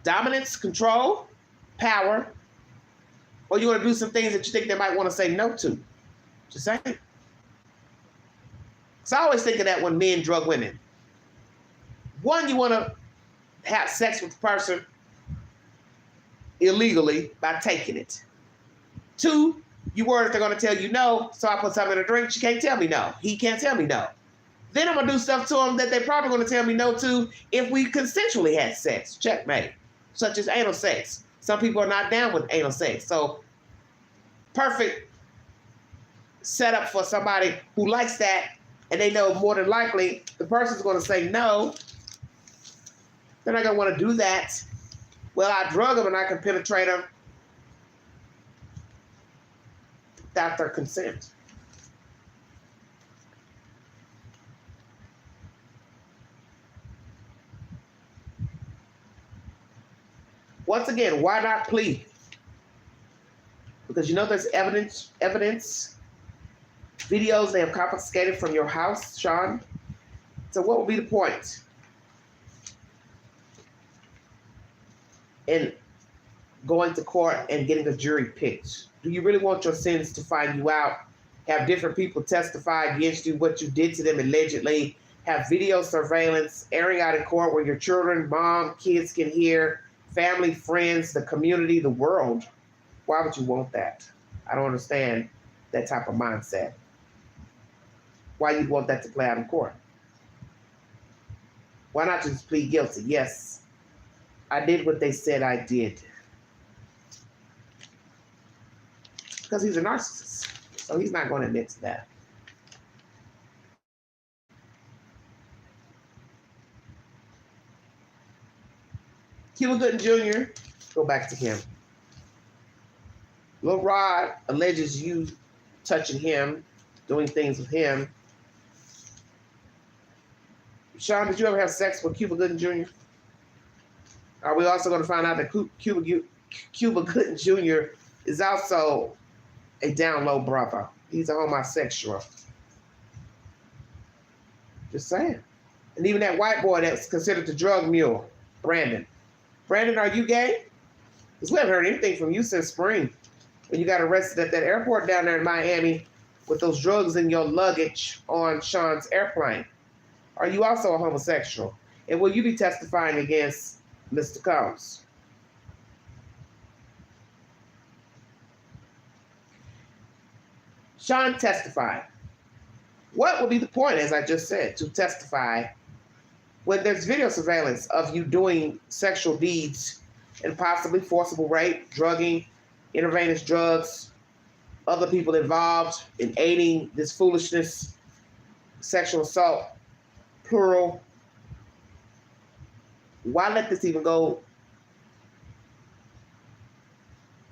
Dominance, control, power, or you want to do some things that you think they might want to say no to? Just saying. So I always think of that when men drug women. One, you want to have sex with the person illegally by taking it. Two, you worried they're going to tell you no, so I put something in a drink. She can't tell me no. He can't tell me no. Then I'm going to do stuff to them that they're probably going to tell me no to if we consensually had sex. Checkmate. Such as anal sex. Some people are not down with anal sex. So, perfect setup for somebody who likes that, and they know more than likely the person's going to say no. They're not going to want to do that. Well, I drug them and I can penetrate them without their consent. Once again, why not plea? Because there's evidence, videos they have confiscated from your house, Sean. So what would be the point in going to court and getting a jury picked? Do you really want your sins to find you out? Have different people testify against you, what you did to them allegedly? Have video surveillance airing out in court where your children, mom, kids can hear, family, friends, the community, the world? Why would you want that? I don't understand that type of mindset. Why you'd want that to play out in court? Why not just plead guilty? Yes, I did what they said I did. Because he's a narcissist. So he's not going to admit to that. Cuba Gooding Jr., go back to him. Lil Rod alleges you touching him, doing things with him. Sean, did you ever have sex with Cuba Gooding Jr.? Are we also going to find out that Cuba Gooding Jr. is also a down low brother? He's a homosexual. Just saying. And even that white boy that's considered the drug mule, Brandon. Brandon, are you gay? Because we haven't heard anything from you since spring, when you got arrested at that airport down there in Miami with those drugs in your luggage on Sean's airplane. Are you also a homosexual? And will you be testifying against Mr. Combs? Sean testified. What would be the point, as I just said, to testify when there's video surveillance of you doing sexual deeds and possibly forcible rape, drugging, intravenous drugs, other people involved in aiding this foolishness, sexual assault, plural? Why let this even go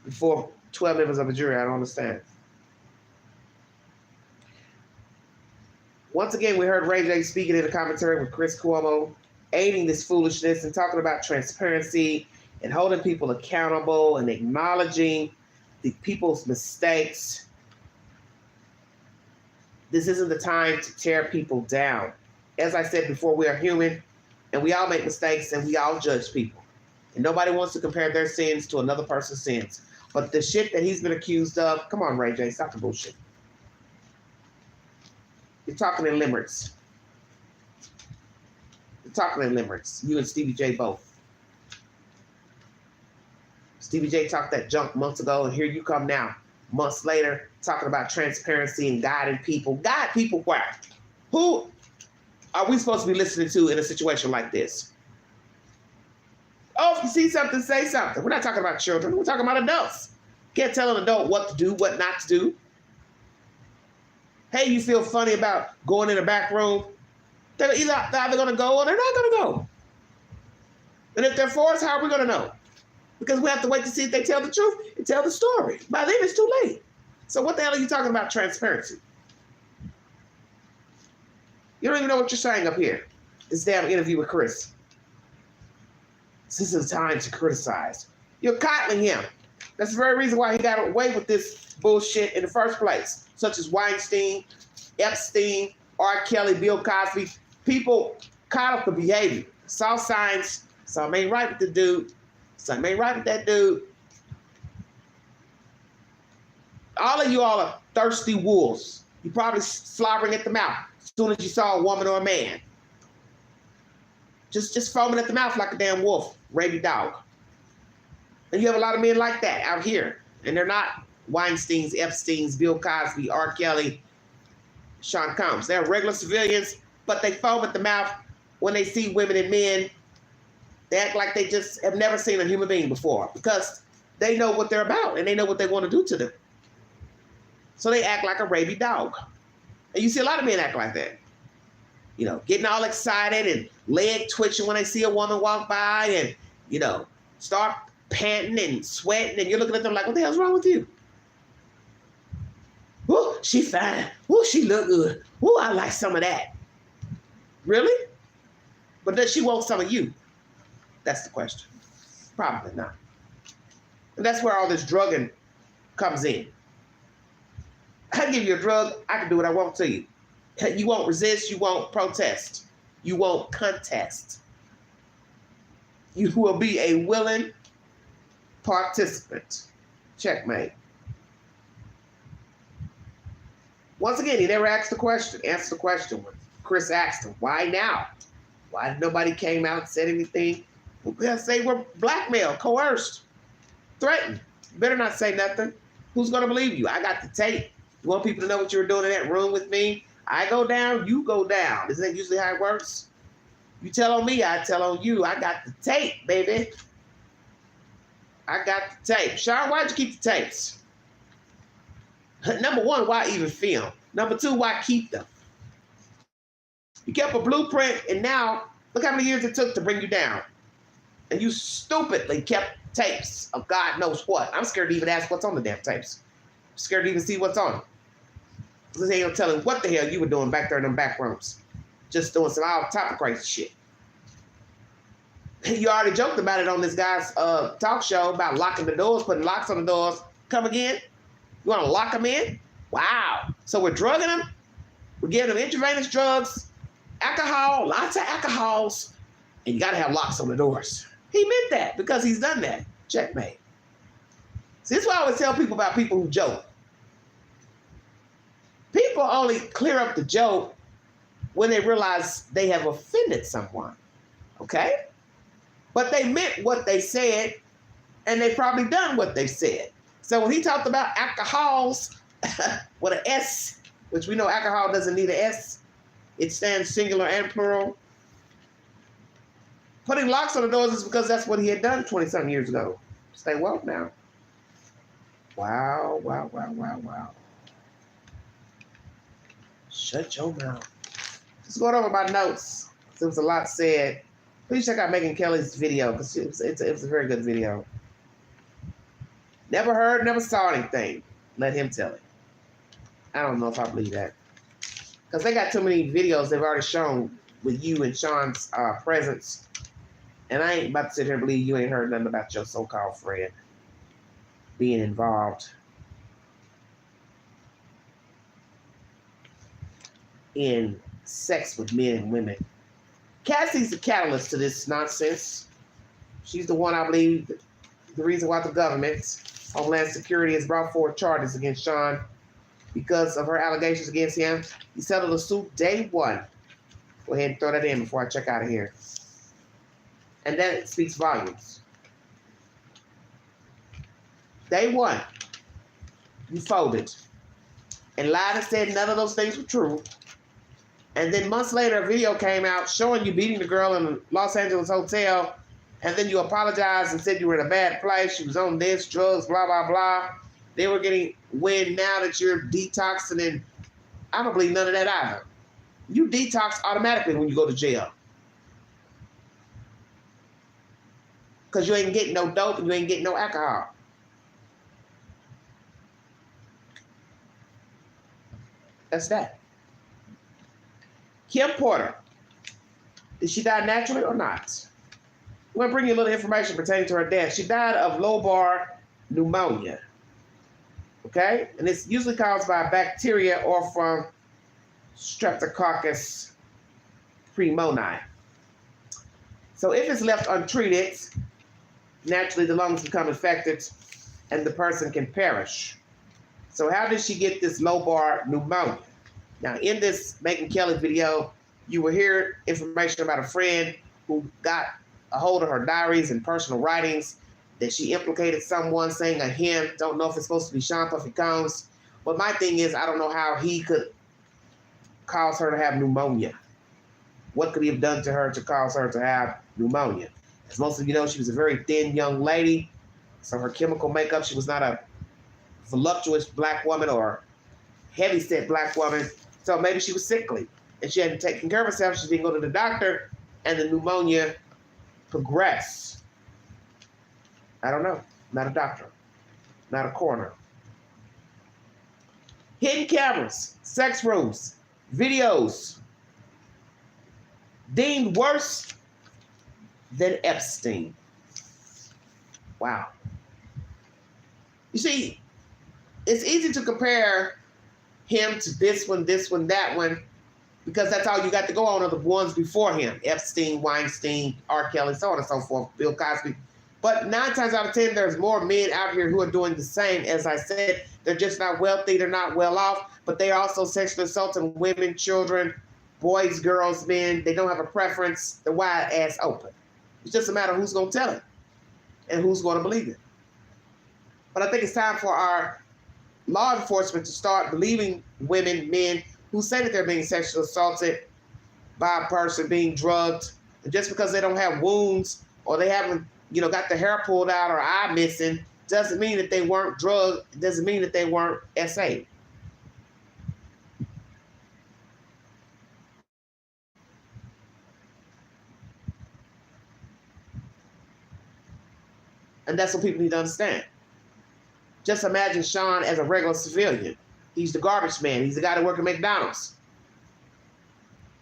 before 12 members of a jury? I don't understand. Once again, we heard Ray J speaking in a commentary with Chris Cuomo, aiding this foolishness and talking about transparency and holding people accountable and acknowledging the people's mistakes. This isn't the time to tear people down. As I said before, we are human and we all make mistakes and we all judge people. And nobody wants to compare their sins to another person's sins. But the shit that he's been accused of, come on, Ray J, stop the bullshit. You're talking in limericks. You're talking in limericks. You and Stevie J both. Stevie J talked that junk months ago, and here you come now, months later, talking about transparency and guiding people. Guide people where? Who are we supposed to be listening to in a situation like this? Oh, if you see something, say something. We're not talking about children. We're talking about adults. Can't tell an adult what to do, what not to do. Hey, you feel funny about going in the back room? They're either going to go or they're not going to go. And if they're for us, how are we going to know? Because we have to wait to see if they tell the truth and tell the story. By then, it's too late. So what the hell are you talking about transparency? You don't even know what you're saying up here. This damn interview with Chris. This is the time to criticize. You're coddling him. That's the very reason why he got away with this bullshit in the first place, such as Weinstein, Epstein, R. Kelly, Bill Cosby. People caught up the behavior, saw signs, something ain't right with the dude, something ain't right with that dude. All of you all are thirsty wolves. You probably slobbering at the mouth as soon as you saw a woman or a man. Just foaming at the mouth like a damn wolf, rabid dog. And you have a lot of men like that out here. And they're not Weinsteins, Epsteins, Bill Cosby, R. Kelly, Sean Combs. They're regular civilians, but they foam at the mouth when they see women and men. They act like they just have never seen a human being before because they know what they're about and they know what they want to do to them. So they act like a rabid dog. And you see a lot of men act like that. You know, getting all excited and leg twitching when they see a woman walk by and, you know, start panting and sweating and you're looking at them like, what the hell's wrong with you? Woo, she fine. Woo, she look good. Woo, I like some of that. Really? But does she want some of you? That's the question. Probably not. And that's where all this drugging comes in. I give you a drug, I can do what I want to you. You won't resist, you won't protest, you won't contest. You will be a willing participant. Checkmate. Once again, he never asked the question, answered the question when Chris asked him, why now? Why nobody came out and said anything? Because they were blackmailed, coerced, threatened. You better not say nothing. Who's going to believe you? I got the tape. You want people to know what you were doing in that room with me? I go down, you go down. Isn't that usually how it works? You tell on me, I tell on you. I got the tape, baby. I got the tape. Sean, why'd you keep the tapes? Number one, why even film? Number two, why keep them? You kept a blueprint, and now look how many years it took to bring you down. And you stupidly kept tapes of God knows what. I'm scared to even ask what's on the damn tapes. I'm scared to even see what's on them. Because they ain't telling what the hell you were doing back there in them back rooms. Just doing some all type of crazy shit. You already joked about it on this guy's talk show about locking the doors, putting locks on the doors. Come again? You want to lock them in? Wow. So we're drugging them. We're giving them intravenous drugs, alcohol, lots of alcohols, and you got to have locks on the doors. He meant that because he's done that. Checkmate. See, this is why I always tell people about people who joke. People only clear up the joke when they realize they have offended someone, okay? But they meant what they said, and they probably done what they said. So when he talked about alcohols with an S, which we know alcohol doesn't need an S, it stands singular and plural. Putting locks on the doors is because that's what he had done 20-something years ago. Stay woke now. Wow, wow, wow, wow, wow. Shut your mouth. Just going over my notes. There was a lot said. Please check out Megyn Kelly's video because it was a very good video. Never heard, never saw anything. Let him tell it. I don't know if I believe that. Because they got too many videos they've already shown with you and Sean's presence. And I ain't about to sit here and believe you ain't heard nothing about your so-called friend being involved in sex with men and women. Cassie's the catalyst to this nonsense. She's the one, I believe, the reason why the government, Homeland Security, has brought forward charges against Sean because of her allegations against him. He settled a suit day one. Go ahead and throw that in before I check out of here. And that speaks volumes. Day one, you folded and lied and said none of those things were true. And then months later, a video came out showing you beating the girl in a Los Angeles hotel. And then you apologized and said you were in a bad place. She was on this, drugs, blah, blah, blah. They were getting wind now that you're detoxing, and I don't believe none of that either. You detox automatically when you go to jail. Because you ain't getting no dope and you ain't getting no alcohol. That's that. Kim Porter. Did she die naturally or not? I'm going to bring you a little information pertaining to her death. She died of lobar pneumonia. Okay? And it's usually caused by bacteria or from Streptococcus pneumoniae. So if it's left untreated, naturally the lungs become infected and the person can perish. So how did she get this lobar pneumonia? Now, in this Megyn Kelly video, you will hear information about a friend who got a hold of her diaries and personal writings that she implicated someone, saying a him. Don't know if it's supposed to be Sean Puffy Combs. But my thing is, I don't know how he could cause her to have pneumonia. What could he have done to her to cause her to have pneumonia? As most of you know, she was a very thin young lady. So her chemical makeup, she was not a voluptuous black woman or heavy-set black woman. So maybe she was sickly and she hadn't taken care of herself. She didn't go to the doctor and the pneumonia progressed. I don't know. Not a doctor. Not a coroner. Hidden cameras, sex rooms, videos deemed worse than Epstein. Wow. You see, it's easy to compare him to this one, that one, because that's all you got to go on are the ones before him. Epstein, Weinstein, R. Kelly, so on and so forth, Bill Cosby. But 9 times out of 10, there's more men out here who are doing the same. As I said, they're just not wealthy, they're not well off, but they are also sexually assaulting women, children, boys, girls, men. They don't have a preference. They're wide ass open. It's just a matter of who's going to tell it and who's going to believe it. But I think it's time for our law enforcement to start believing women, men who say that they're being sexually assaulted by a person, being drugged. And just because they don't have wounds or they haven't, got their hair pulled out or eye missing, doesn't mean that they weren't drugged. It doesn't mean that they weren't SA'd. And that's what people need to understand. Just imagine Sean as a regular civilian. He's the garbage man. He's the guy that works at McDonald's.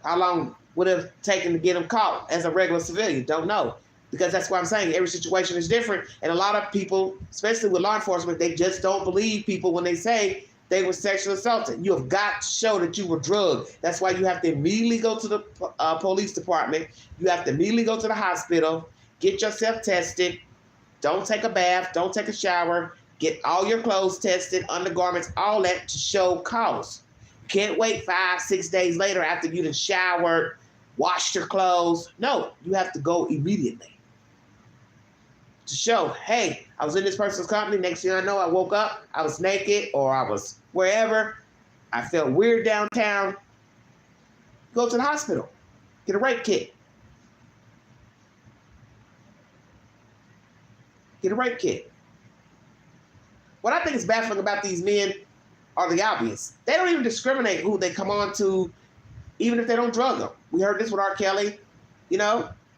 How long would it have taken to get him caught as a regular civilian? Don't know. Because that's why I'm saying every situation is different. And a lot of people, especially with law enforcement, they just don't believe people when they say they were sexually assaulted. You have got to show that you were drugged. That's why you have to immediately go to the police department. You have to immediately go to the hospital, get yourself tested. Don't take a bath. Don't take a shower. Get all your clothes tested, undergarments, all that to show cause. You can't wait 5-6 days later after you done showered, washed your clothes. No, you have to go immediately to show, hey, I was in this person's company. Next thing I know, I woke up, I was naked, or I was wherever. I felt weird downtown. Go to the hospital. Get a rape kit. Get a rape kit. What I think is baffling about these men are the obvious. They don't even discriminate who they come on to, even if they don't drug them. We heard this with R. Kelly,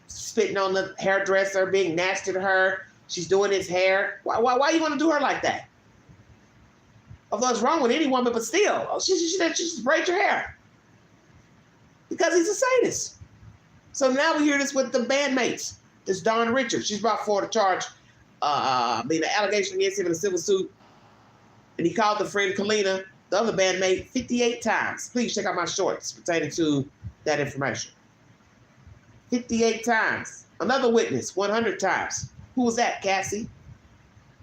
spitting on the hairdresser, being nasty to her. She's doing his hair. Why you want to do her like that? Although it's wrong with any woman, but still, she just braid your hair. Because he's a sadist. So now we hear this with the bandmates. This Dawn Richards. She's brought forward a charge, an allegation against him in a civil suit. And he called the friend Kalina, the other bandmate, 58 times. Please check out my shorts pertaining to that information. 58 times. Another witness, 100 times. Who was that, Cassie?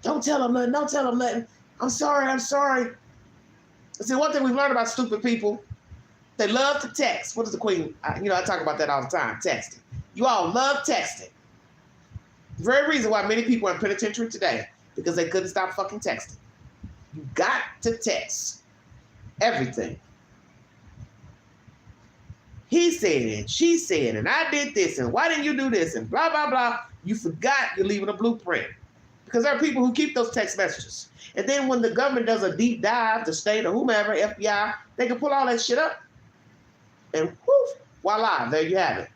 Don't tell him nothing. Don't tell him nothing. I'm sorry. See, one thing we've learned about stupid people, they love to text. What is the queen? I talk about that all the time, texting. You all love texting. The very reason why many people are in penitentiary today because they couldn't stop fucking texting. You got to text everything. He said it, she said, and I did this, and why didn't you do this, and blah, blah, blah. You forgot you're leaving a blueprint. Because there are people who keep those text messages. And then when the government does a deep dive, the state or whomever, FBI, they can pull all that shit up. And whoof, voila, there you have it.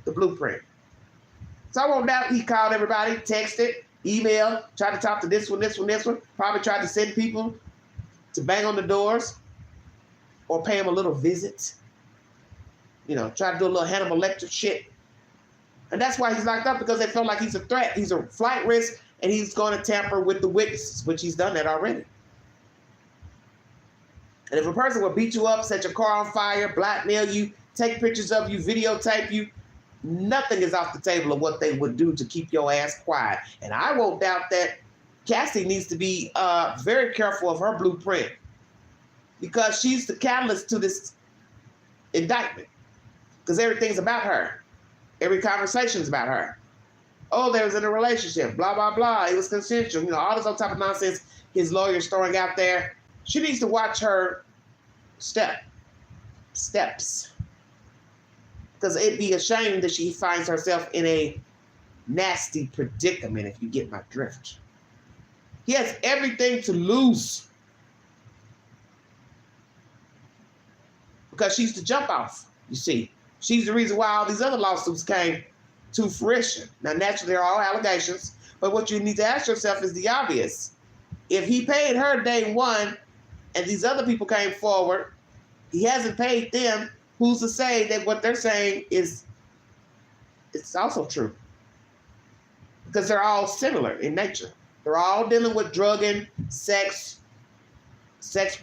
The blueprint. So I won't doubt he called everybody, texted, emailed, tried to talk to this one, this one, this one. Probably tried to send people to bang on the doors or pay him a little visit. You know, try to do a little Hannibal Lecter shit. And that's why he's locked up, because they felt like he's a threat. He's a flight risk, and he's going to tamper with the witnesses, which he's done that already. And if a person will beat you up, set your car on fire, blackmail you, take pictures of you, videotape you, nothing is off the table of what they would do to keep your ass quiet. And I won't doubt that Cassie needs to be very careful of her blueprint, because she's the catalyst to this indictment. Because everything's about her. Every conversation's about her. Oh, they was in a relationship, blah, blah, blah. It was consensual. You know, all this other type of nonsense his lawyer's throwing out there. She needs to watch her steps. Because it'd be a shame that she finds herself in a nasty predicament, if you get my drift. He has everything to lose. Because she's the jump off, you see. She's the reason why all these other lawsuits came to fruition. Now, naturally, they're all allegations, but what you need to ask yourself is the obvious. If he paid her day one and these other people came forward, he hasn't paid them, who's to say that what they're saying is it's also true? Because they're all similar in nature. They're all dealing with drugging, sex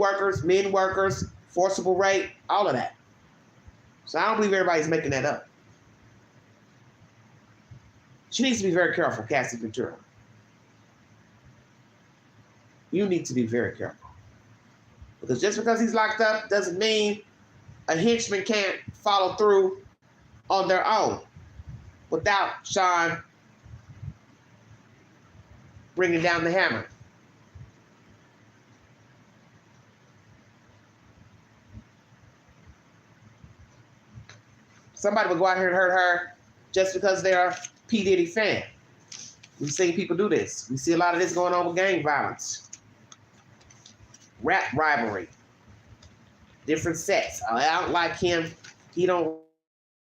workers, men workers, forcible rape, all of that. So I don't believe everybody's making that up. She needs to be very careful, Cassie Ventura. You need to be very careful. Because just because he's locked up doesn't mean a henchman can't follow through on their own without Sean bringing down the hammer. Somebody would go out here and hurt her just because they're a P. Diddy fan. We've seen people do this. We see a lot of this going on with gang violence. Rap rivalry. Different sets. I don't like him. He don't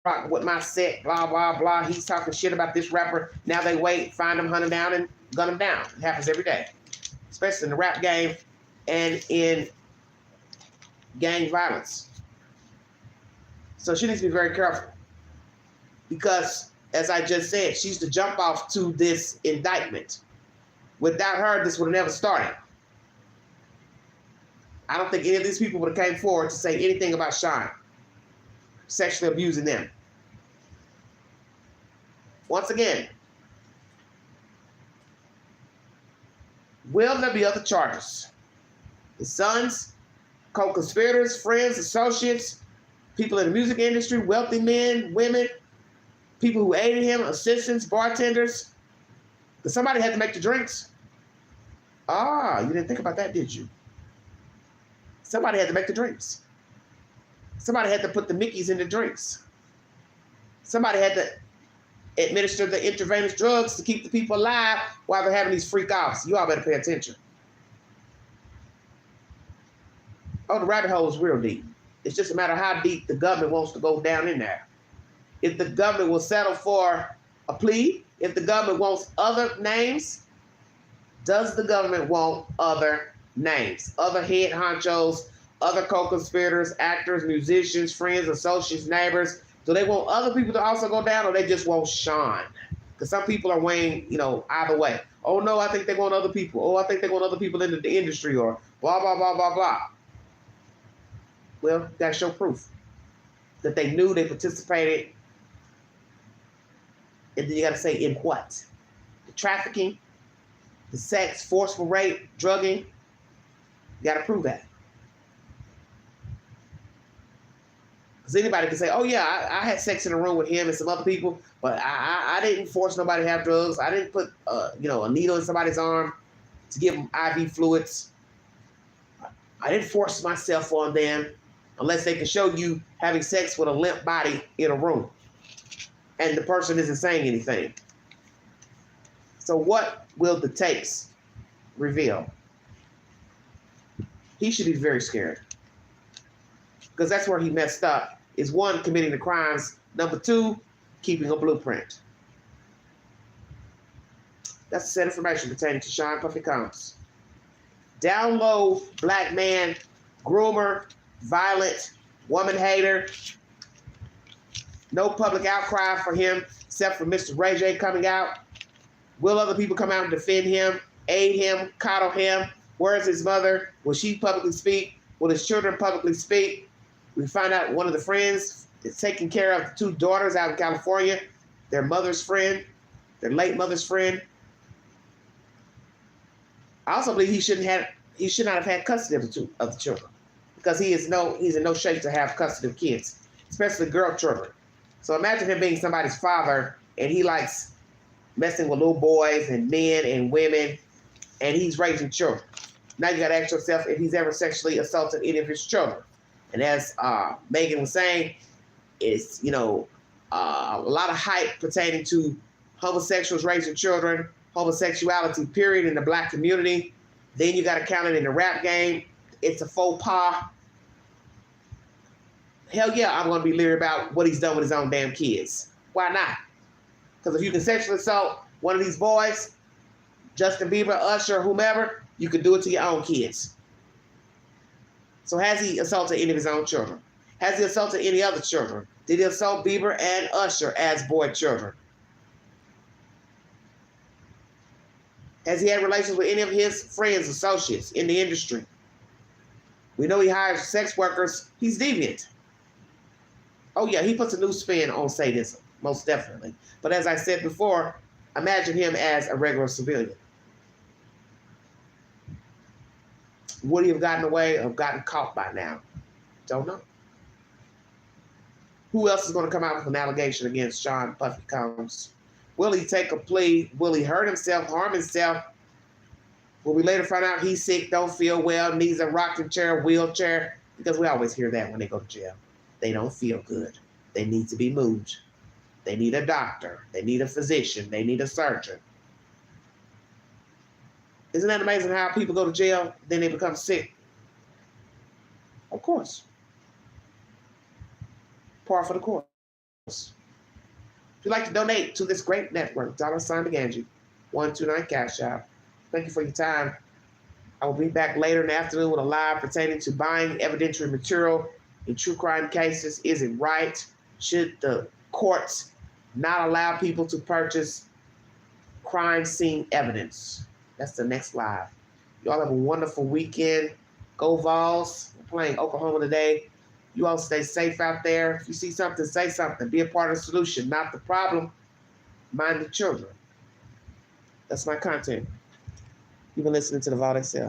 rock with my set, blah, blah, blah. He's talking shit about this rapper. Now they wait, find him, hunt him down, and gun him down. It happens every day. Especially in the rap game and in gang violence. So she needs to be very careful, because, as I just said, she's the jump off to this indictment. Without her, this would have never started. I don't think any of these people would have came forward to say anything about Sean sexually abusing them. Once again, will there be other charges? His sons, co-conspirators, friends, associates, people in the music industry, wealthy men, women, people who aided him, assistants, bartenders. Because somebody had to make the drinks. Ah, you didn't think about that, did you? Somebody had to make the drinks. Somebody had to put the Mickeys in the drinks. Somebody had to administer the intravenous drugs to keep the people alive while they're having these freak offs. You all better pay attention. Oh, the rabbit hole is real deep. It's just a matter of how deep the government wants to go down in there. If the government will settle for a plea, if the government wants other names, does the government want other names? Other head honchos, other co-conspirators, actors, musicians, friends, associates, neighbors. Do they want other people to also go down, or they just want Sean? Because some people are weighing, either way. Oh, no, I think they want other people. Oh, I think they want other people in the industry, or blah, blah, blah, blah, blah. Well, you got to show proof that they knew, they participated. And then you got to say in what? The trafficking, the sex, forceful rape, drugging. You got to prove that. Because anybody can say, oh, yeah, I had sex in a room with him and some other people, but I didn't force nobody to have drugs. I didn't put, a needle in somebody's arm. to give them IV fluids. I didn't force myself on them unless they can show you having sex with a limp body in a room and the person isn't saying anything. So what will the tapes reveal? He should be very scared, because that's where he messed up, is one, committing the crimes, number two, keeping a blueprint. That's the set information pertaining to Sean Puffy Combs. Down low, black man, groomer, violent, woman hater. No public outcry for him except for Mr. Ray J coming out. Will other people come out and defend him, aid him, coddle him? Where's his mother? Will she publicly speak? Will his children publicly speak? We find out one of the friends is taking care of the two daughters out in California, their mother's friend, their late mother's friend. I also believe he should not have had custody of the children, because he's in no shape to have custody of kids, especially girl children. So imagine him being somebody's father and he likes messing with little boys and men and women, and he's raising children. Now you got to ask yourself if he's ever sexually assaulted any of his children. And as Megan was saying, it's, a lot of hype pertaining to homosexuals raising children, homosexuality, period, in the black community. Then you got to count it in the rap game. It's a faux pas. Hell yeah, I'm going to be leery about what he's done with his own damn kids. Why not? Because if you can sexually assault one of these boys, Justin Bieber, Usher, whomever, you can do it to your own kids. So has he assaulted any of his own children? Has he assaulted any other children? Did he assault Bieber and Usher as boy children? Has he had relations with any of his friends, associates in the industry? We know he hires sex workers. He's deviant. Oh yeah, he puts a new spin on sadism, most definitely. But as I said before, imagine him as a regular civilian. Would he have gotten away or gotten caught by now? Don't know. Who else is going to come out with an allegation against Sean Puffy Combs? Will he take a plea? Will he hurt himself, harm himself? Will we later find out he's sick, don't feel well, needs a rocking chair, wheelchair? Because we always hear that when they go to jail. They don't feel good. They need to be moved. They need a doctor. They need a physician. They need a surgeon. Isn't that amazing how people go to jail, then they become sick? Of course. Par for the course. If you'd like to donate to this great network, $DeGanji, 129 Cash App. Thank you for your time. I will be back later in the afternoon with a live pertaining to buying evidentiary material in true crime cases. Is it right? Should the courts not allow people to purchase crime scene evidence? That's the next live. You all have a wonderful weekend. Go Vols. We're playing Oklahoma today. You all stay safe out there. If you see something, say something. Be a part of the solution, not the problem. Mind the children. That's my content. You've been listening to the Vault XL.